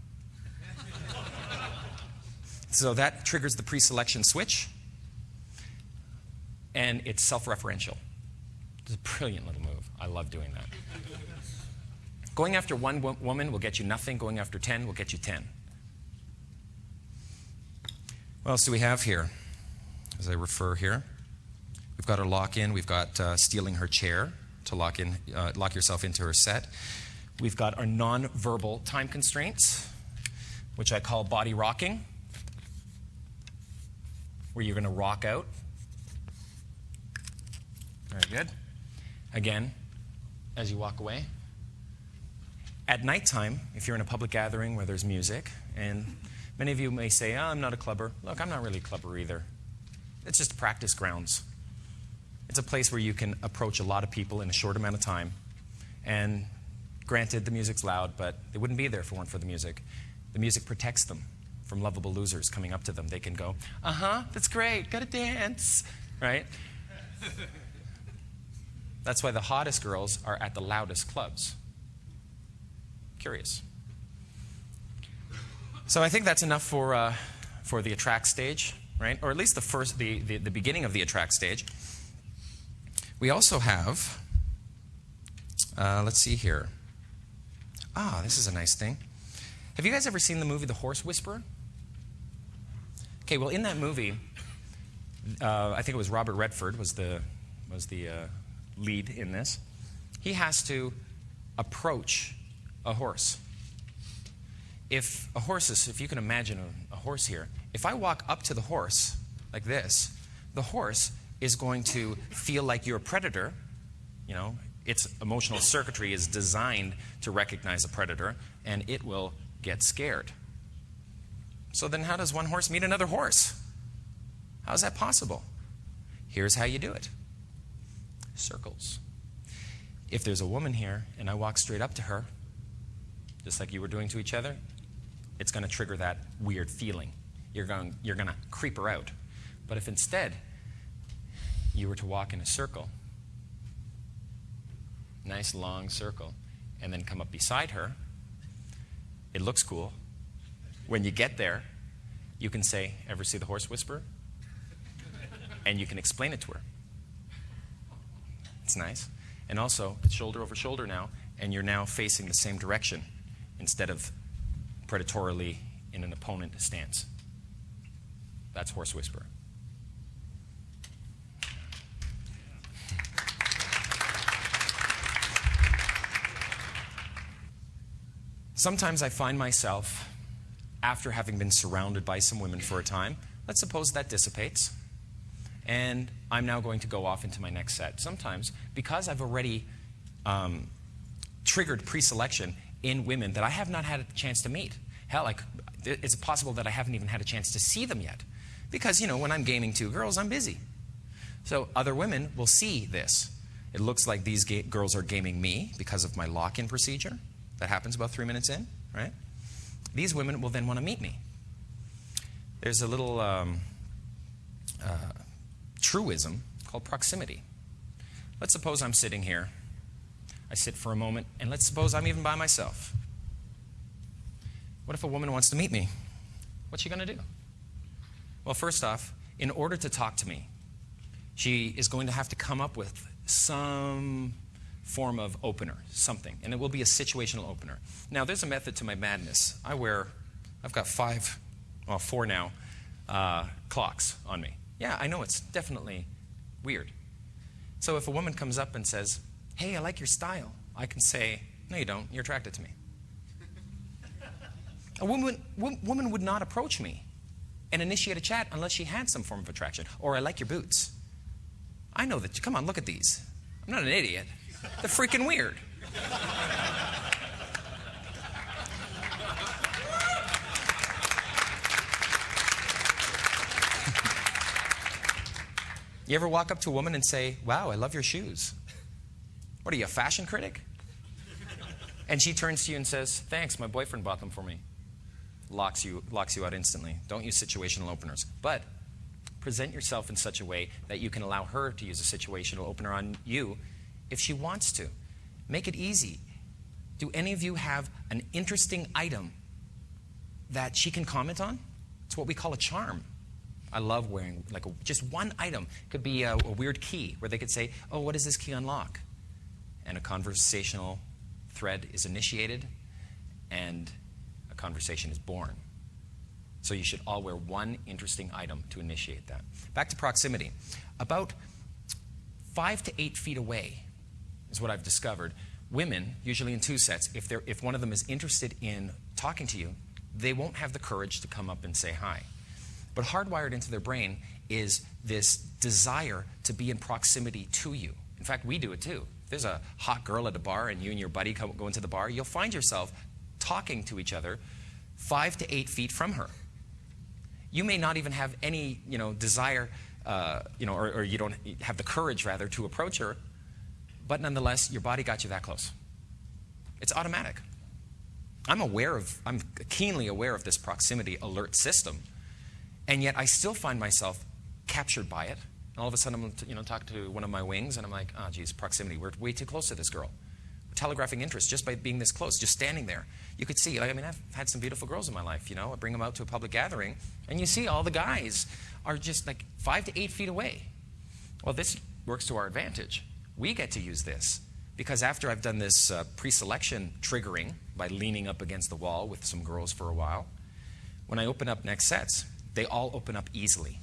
So that triggers the pre-selection switch, and it's self-referential. It's a brilliant little move. I love doing that. Going after 1 woman will get you nothing. Going after 10 will get you 10. What else do we have here? As I refer here, we've got our lock-in. We've got stealing her chair to lock yourself into her set. We've got our non-verbal time constraints, which I call body rocking, where you're going to rock out. Very good. Again, as you walk away. At nighttime, if you're in a public gathering where there's music, and many of you may say, I'm not a clubber. Look, I'm not really a clubber either. It's just practice grounds. It's a place where you can approach a lot of people in a short amount of time. And granted, the music's loud, but they wouldn't be there if it weren't for the music. The music protects them from lovable losers coming up to them. They can go, that's great, gotta dance, right? That's why the hottest girls are at the loudest clubs. Curious. So I think that's enough for the attract stage, right? Or at least the beginning of the attract stage. We also have, let's see here. This is a nice thing. Have you guys ever seen the movie The Horse Whisperer? Okay, well, in that movie, I think it was Robert Redford was the lead in this. He has to approach a horse. If you can imagine a horse here, if I walk up to the horse like this, the horse is going to feel like you're a predator. Its emotional circuitry is designed to recognize a predator, and it will get scared. So then how does one horse meet another horse? How is that possible? Here's how you do it. Circles. If there's a woman here and I walk straight up to her, just like you were doing to each other, it's going to trigger that weird feeling. you're going to creep her out. But if instead you were to walk in a circle, nice long circle, and then come up beside her, it looks cool. When you get there, you can say, ever see the horse whisperer? And you can explain it to her. It's nice. And also, it's shoulder over shoulder now, and you're now facing the same direction instead of predatorily in an opponent stance. That's horse whisperer. Sometimes I find myself, after having been surrounded by some women for a time, let's suppose that dissipates, and I'm now going to go off into my next set. Sometimes, because I've already triggered pre-selection in women that I have not had a chance to meet. Hell, it's possible that I haven't even had a chance to see them yet. Because, when I'm gaming two girls, I'm busy. So other women will see this. It looks like these girls are gaming me because of my lock-in procedure. That happens about 3 minutes in, right? These women will then want to meet me. There's a little truism called proximity. Let's suppose I'm sitting here. I sit for a moment, and let's suppose I'm even by myself. What if a woman wants to meet me? What's she going to do? Well, first off, in order to talk to me, she is going to have to come up with some form of opener, something, and it will be a situational opener. Now, there's a method to my madness. I've got 4 now, clocks on me. Yeah, I know it's definitely weird. So if a woman comes up and says, hey, I like your style, I can say, no, you don't. You're attracted to me. A woman would not approach me and initiate a chat unless she had some form of attraction. Or, I like your boots. I know that. Come on, look at these. I'm not an idiot. They're freaking weird. You ever walk up to a woman and say, wow, I love your shoes? What are you, a fashion critic? And she turns to you and says, thanks, my boyfriend bought them for me. Locks you out instantly. Don't use situational openers. But present yourself in such a way that you can allow her to use a situational opener on you if she wants to. Make it easy. Do any of you have an interesting item that she can comment on? It's what we call a charm. I love wearing just one item. It could be a weird key where they could say, oh, what does this key unlock? And a conversational thread is initiated and a conversation is born. So you should all wear one interesting item to initiate that. Back to proximity. About 5 to 8 feet away is what I've discovered. Women, usually in 2 sets, if one of them is interested in talking to you, they won't have the courage to come up and say hi. But hardwired into their brain is this desire to be in proximity to you. In fact, we do it too. If there's a hot girl at a bar and you and your buddy go into the bar, you'll find yourself talking to each other 5 to 8 feet from her. You may not even have any desire, or you don't have the courage, rather, to approach her, but nonetheless, your body got you that close. It's automatic. I'm keenly aware of this proximity alert system, and yet I still find myself captured by it. And all of a sudden, I'm talking to one of my wings, and I'm like, oh, geez, proximity. We're way too close to this girl. We're telegraphing interest just by being this close, just standing there. You could see, I've had some beautiful girls in my life, I bring them out to a public gathering, and you see all the guys are just 5 to 8 feet away. Well, this works to our advantage. We get to use this because after I've done this pre-selection triggering by leaning up against the wall with some girls for a while, when I open up next sets, they all open up easily,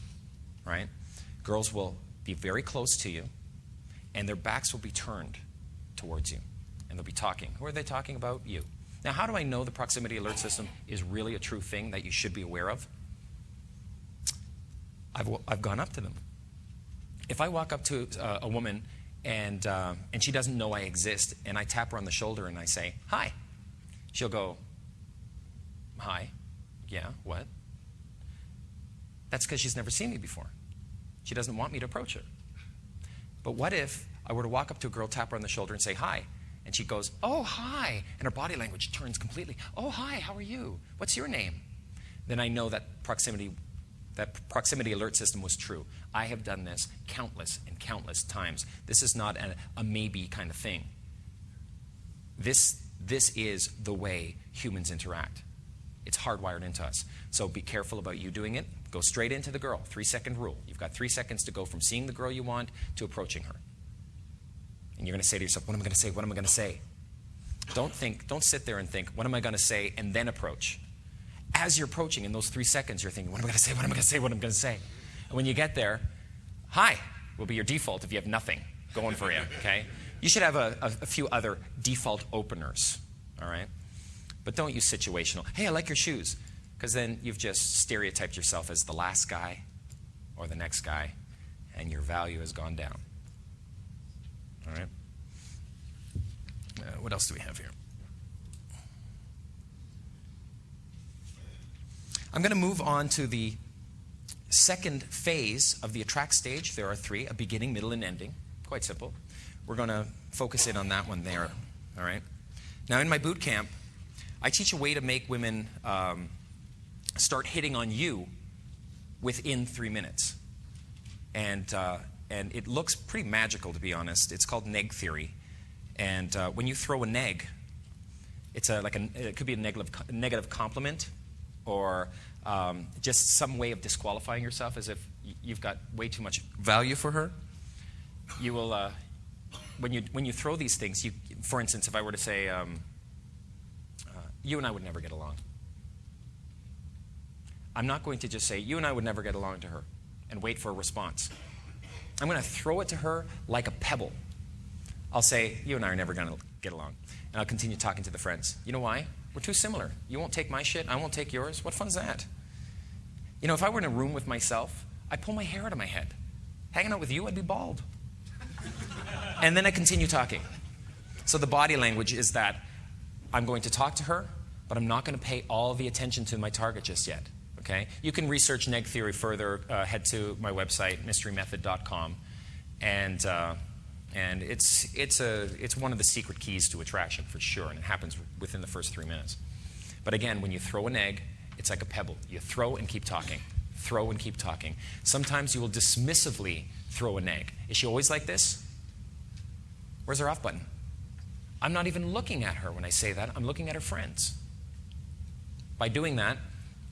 right? Girls will be very close to you, and their backs will be turned towards you, and they'll be talking. Who are they talking about? You. Now, how do I know the proximity alert system is really a true thing that you should be aware of? I've gone up to them. If I walk up to a woman and she doesn't know I exist, and I tap her on the shoulder and I say, hi, she'll go, hi, yeah, what? That's because she's never seen me before. She doesn't want me to approach her. But what if I were to walk up to a girl, tap her on the shoulder, and say, hi, and she goes, oh, hi, and her body language turns completely. Oh, hi, how are you? What's your name? then I know that proximity alert system was true. I have done this countless and countless times. This is not a maybe kind of thing. This is the way humans interact. It's hardwired into us. So be careful about you doing it. Go straight into the girl. 3-second rule. You've got 3 seconds to go from seeing the girl you want to approaching her. And you're going to say to yourself, what am I going to say? What am I going to say? Don't sit there and think, what am I going to say, and then approach. As you're approaching in those 3 seconds, you're thinking, what am I going to say? What am I going to say? What am I going to say? And when you get there, hi will be your default if you have nothing going for you, okay? You should have a few other default openers, all right? But don't use situational. Hey, I like your shoes. Because then you've just stereotyped yourself as the last guy or the next guy, and your value has gone down. All right? What else do we have here? I'm going to move on to the second phase of the attract stage. There are 3, a beginning, middle, and ending. Quite simple. We're going to focus in on that one there. All right? Now, in my boot camp, I teach a way to make women start hitting on you within 3 minutes. And it looks pretty magical, to be honest. It's called neg theory. And when you throw a neg, it's it could be a negative compliment, or just some way of disqualifying yourself as if you've got way too much value for her. You will, when you throw these things, for instance, if I were to say, you and I would never get along. I'm not going to just say, you and I would never get along to her, and wait for a response. I'm going to throw it to her like a pebble. I'll say, you and I are never going to get along. And I'll continue talking to the friends. You know why? We're too similar. You won't take my shit, I won't take yours. What fun's that? You know, if I were in a room with myself, I'd pull my hair out of my head. Hanging out with you, I'd be bald. And then I continue talking. So the body language is that I'm going to talk to her, but I'm not going to pay all the attention to my target just yet. Okay? You can research neg theory further. Head to my website, mysterymethod.com, and it's one of the secret keys to attraction for sure, and it happens within the first 3 minutes. But again, when you throw an egg, it's like a pebble. You throw and keep talking. Throw and keep talking. Sometimes you will dismissively throw an egg. Is she always like this? Where's her off button? I'm not even looking at her when I say that. I'm looking at her friends. By doing that,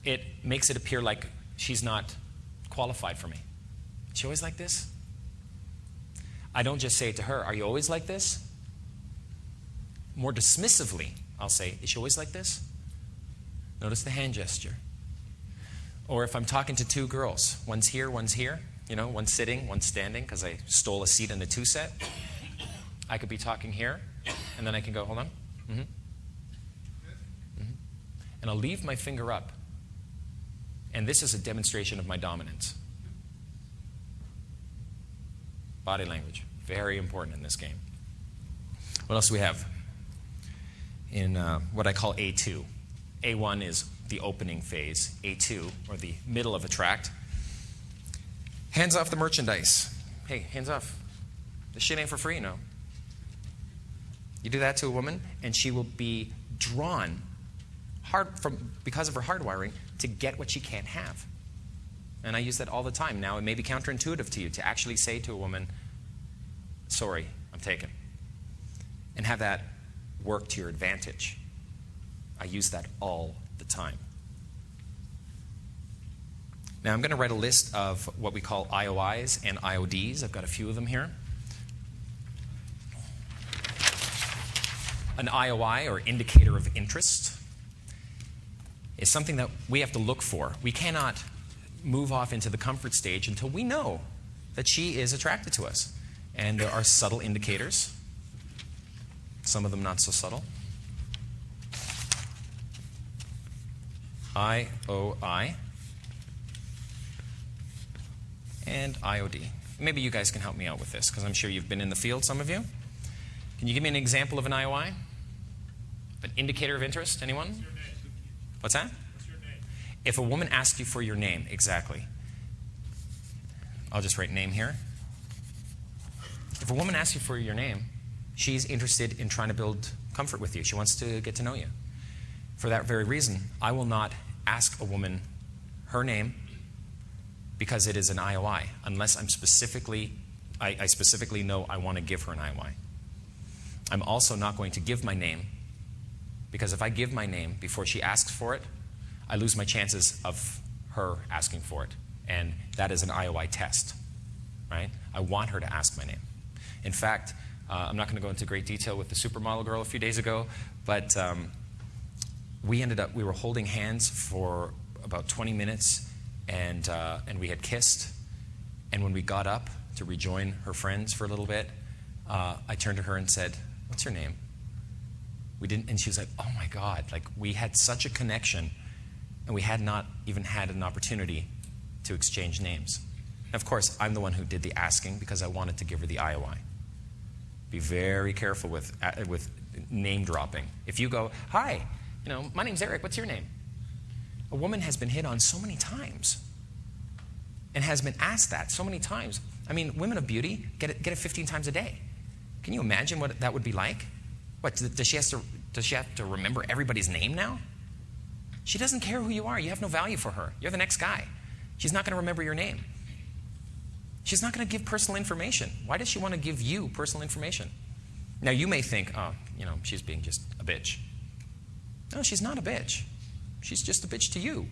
it makes it appear like she's not qualified for me. Is she always like this? I don't just say it to her, are you always like this? More dismissively, I'll say, is she always like this? Notice the hand gesture. Or if I'm talking to 2 girls, one's here, you know, one's sitting, one's standing, because I stole a seat in the 2 set. I could be talking here, and then I can go, hold on. Mm-hmm. Mm-hmm. And I'll leave my finger up. And this is a demonstration of my dominance. Body language, very important in this game. What else do we have? In what I call A2. A1 is the opening phase. A2, or the middle of attract. Hands off the merchandise. Hey, hands off. This shit ain't for free, no. You do that to a woman, and she will be drawn because of her hardwiring to get what she can't have. And I use that all the time. Now, it may be counterintuitive to you to actually say to a woman, sorry, I'm taken. And have that work to your advantage. I use that all the time. Now, I'm going to write a list of what we call IOIs and IODs. I've got a few of them here. An IOI, or indicator of interest, is something that we have to look for. We cannot move off into the comfort stage until we know that she is attracted to us. And there are subtle indicators, some of them not so subtle. IOI and IOD. Maybe you guys can help me out with this, because I'm sure you've been in the field, some of you. Can you give me an example of an IOI? An indicator of interest? Anyone? What's your name? What's that? What's your name? If a woman asks you for your name, exactly. I'll just write name here. If a woman asks you for your name, she's interested in trying to build comfort with you. She wants to get to know you. For that very reason, I will not ask a woman her name because it is an IOI, unless I specifically know I want to give her an IOI. I'm also not going to give my name because if I give my name before she asks for it, I lose my chances of her asking for it. And that is an IOI test, right? I want her to ask my name. In fact, I'm not going to go into great detail with the supermodel girl a few days ago, but we were holding hands for about 20 minutes, and we had kissed. And when we got up to rejoin her friends for a little bit, I turned to her and said, "What's your name?" We didn't, and she was like, "Oh my God!" Like we had such a connection, and we had not even had an opportunity to exchange names. And of course, I'm the one who did the asking because I wanted to give her the IOI. Be very careful with name dropping. If you go, "Hi, my name's Eric. What's your name?" A woman has been hit on so many times, and has been asked that so many times. I mean, women of beauty get it 15 times a day. Can you imagine what that would be like? What, does she have to remember everybody's name now? She doesn't care who you are. You have no value for her. You're the next guy. She's not going to remember your name. She's not going to give personal information. Why does she want to give you personal information? Now, you may think, oh, she's being just a bitch. No, she's not a bitch. She's just a bitch to you.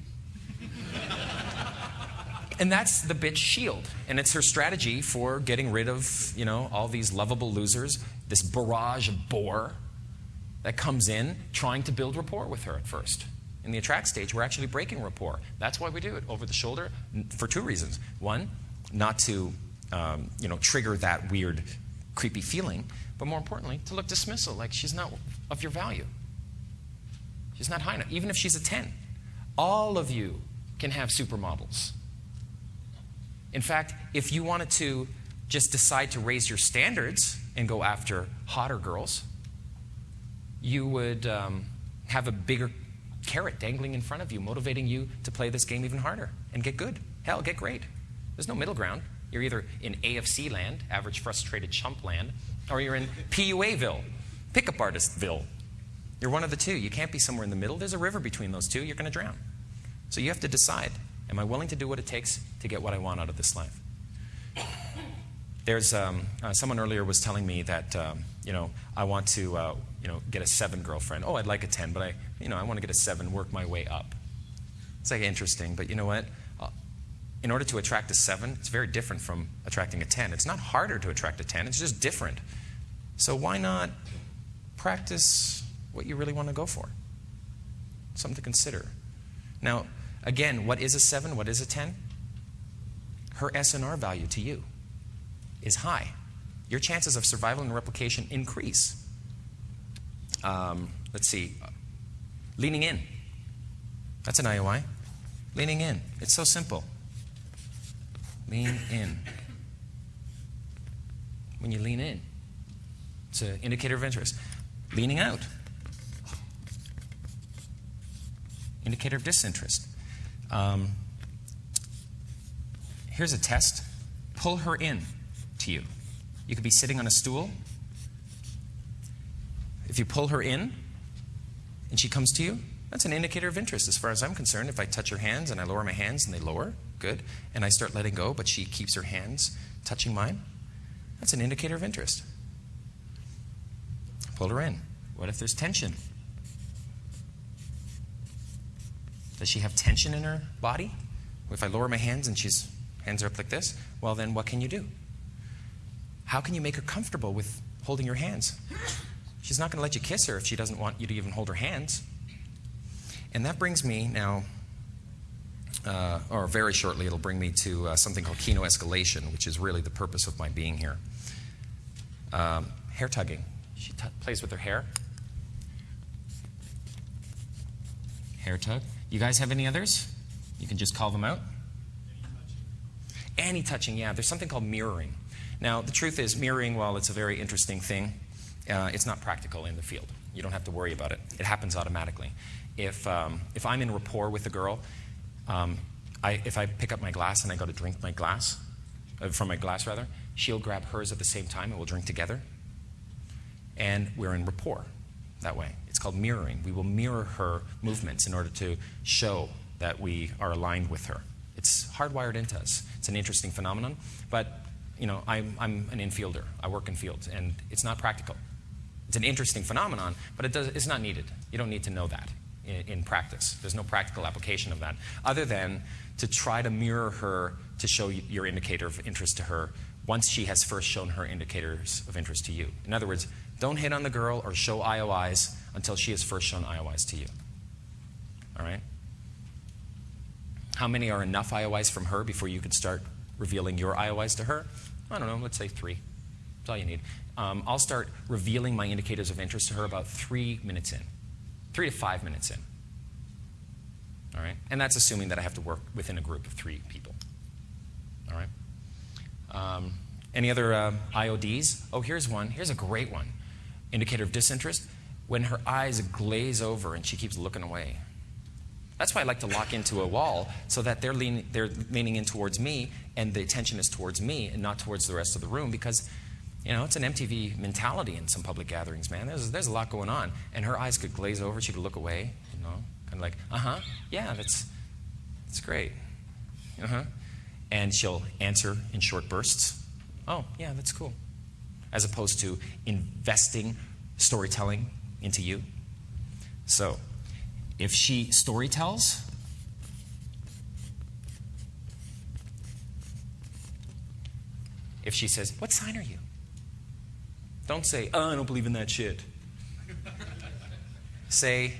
And that's the bitch shield. And it's her strategy for getting rid of, all these lovable losers, this barrage of bore that comes in trying to build rapport with her at first. In the attract stage, we're actually breaking rapport. That's why we do it over the shoulder for two reasons. One, not to, trigger that weird, creepy feeling, but more importantly, to look dismissal, like she's not of your value. She's not high enough, even if she's a 10. All of you can have supermodels. In fact, if you wanted to just decide to raise your standards and go after hotter girls, you would have a bigger carrot dangling in front of you, motivating you to play this game even harder and get good. Hell, get great. There's no middle ground. You're either in AFC land, average frustrated chump land, or you're in PUAville, pickup artistville. You're one of the two. You can't be somewhere in the middle. There's a river between those two. You're going to drown. So you have to decide, am I willing to do what it takes to get what I want out of this life? There's someone earlier was telling me that I want to get a 7 girlfriend. Oh, I'd like a 10, but I want to get a 7, work my way up. It's like interesting, but you know what? In order to attract a 7, it's very different from attracting a 10. It's not harder to attract a 10, it's just different. So why not practice what you really want to go for? Something to consider. Now, again, what is a 7? What is a 10? Her S&R value to you is high. Your chances of survival and replication increase. Let's see. Leaning in. That's an IOI. Leaning in. It's so simple. Lean in. When you lean in, it's an indicator of interest. Leaning out. Indicator of disinterest. Here's a test. Pull her in to you. You could be sitting on a stool. If you pull her in and she comes to you, that's an indicator of interest as far as I'm concerned. If I touch her hands and I lower my hands and they lower, good. And I start letting go, but she keeps her hands touching mine, that's an indicator of interest. Pull her in. What if there's tension? Does she have tension in her body? If I lower my hands and she's hands are up like this, well then what can you do? How can you make her comfortable with holding your hands? She's not going to let you kiss her if she doesn't want you to even hold her hands. And that brings me now, or very shortly, it'll bring me to something called kino escalation, which is really the purpose of my being here. Hair tugging. She plays with her hair. Hair tug. You guys have any others? You can just call them out. Any touching, yeah. There's something called mirroring. Now, the truth is, mirroring, while it's a very interesting thing, it's not practical in the field. You don't have to worry about it. It happens automatically. If I'm in rapport with a girl, if I pick up my glass and I go to drink my glass, from my glass rather, she'll grab hers at the same time and we'll drink together. And we're in rapport that way. It's called mirroring. We will mirror her movements in order to show that we are aligned with her. It's hardwired into us. It's an interesting phenomenon, but I'm an infielder. I work in fields, and it's not practical. It's an interesting phenomenon, but it's not needed. You don't need to know that in practice. There's no practical application of that, other than to try to mirror her to show your indicator of interest to her once she has first shown her indicators of interest to you. In other words, don't hit on the girl or show IOIs until she has first shown IOIs to you. All right? How many are enough IOIs from her before you can start revealing your IOIs to her? I don't know, let's say 3. That's all you need. I'll start revealing my indicators of interest to her about 3 minutes in. 3 to 5 minutes in. All right? And that's assuming that I have to work within a group of 3 people. All right? Any other IODs? Oh, here's one. Here's a great one. Indicator of disinterest. When her eyes glaze over and she keeps looking away. That's why I like to lock into a wall, so that they're leaning in towards me, and the attention is towards me and not towards the rest of the room, because it's an MTV mentality in some public gatherings, man. There's a lot going on. And her eyes could glaze over, she could look away, kind of like, yeah, that's great. And she'll answer in short bursts. Oh, yeah, that's cool. As opposed to investing storytelling into you. So, if she storytells, if she says, what sign are you? Don't say, oh, I don't believe in that shit. Say,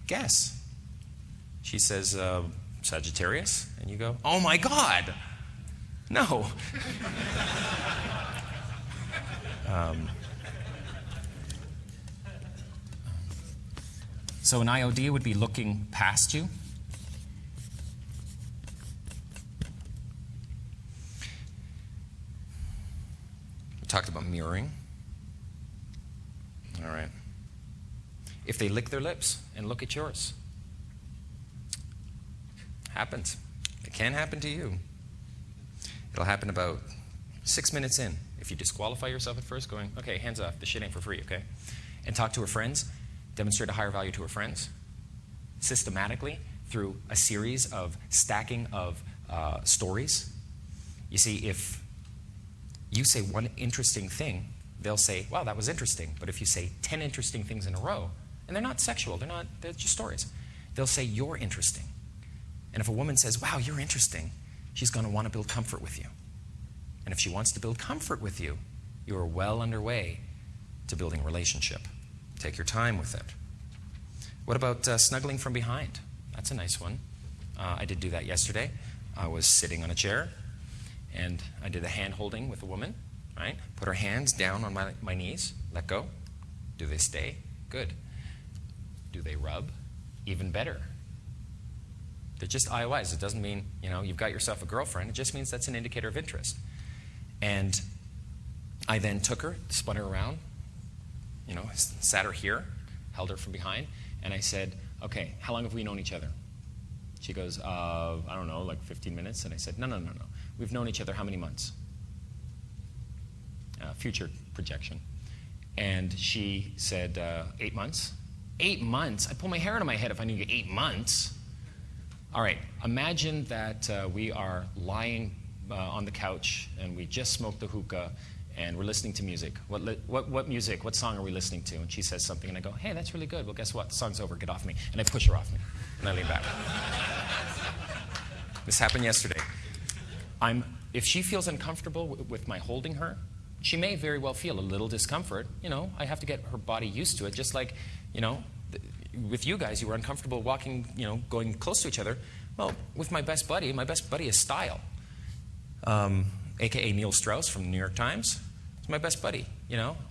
guess. She says, Sagittarius. And you go, oh my God. No. So an IOD would be looking past you. We talked about mirroring. All right. If they lick their lips and look at yours. Happens. It can happen to you. It'll happen about 6 minutes in. If you disqualify yourself at first, going, okay, hands off, this shit ain't for free, okay? And talk to her friends, demonstrate a higher value to her friends, systematically through a series of stacking of stories. You see, if you say one interesting thing, they'll say, wow, that was interesting. But if you say 10 interesting things in a row, and they're not sexual, they're just stories, they'll say, you're interesting. And if a woman says, wow, you're interesting, she's going to want to build comfort with you. And if she wants to build comfort with you, you are well underway to building a relationship. Take your time with it. What about snuggling from behind? That's a nice one. I did do that yesterday. I was sitting on a chair, and I did a hand holding with a woman, right? Put her hands down on my knees, let go. Do they stay? Good. Do they rub? Even better. They're just IOIs. It doesn't mean, you've got yourself a girlfriend. It just means that's an indicator of interest. And I then took her, spun her around, sat her here, held her from behind, and I said, okay, how long have we known each other? She goes, I don't know, like 15 minutes. And I said, no. We've known each other how many months? Future projection. And she said, 8 months. 8 months? I'd pull my hair out of my head if I knew you 8 months. All right, imagine that we are lying on the couch and we just smoked the hookah and we're listening to music. What music, what song are we listening to? And she says something and I go, hey, that's really good. Well, guess what? The song's over, get off me. And I push her off me and I lean back. This happened yesterday. If she feels uncomfortable with my holding her, she may very well feel a little discomfort. I have to get her body used to it, just like, with you guys, you were uncomfortable walking, going close to each other. Well, with my best buddy is style. AKA Neil Strauss from the New York Times. He's my best buddy,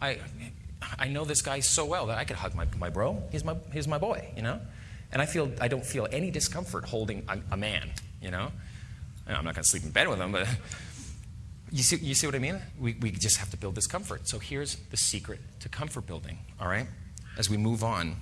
I know this guy so well that I could hug my bro. He's my boy, And I don't feel any discomfort holding a man, I'm not going to sleep in bed with him, but you see what I mean? We just have to build this comfort. So here's the secret to comfort building, all right? As we move on.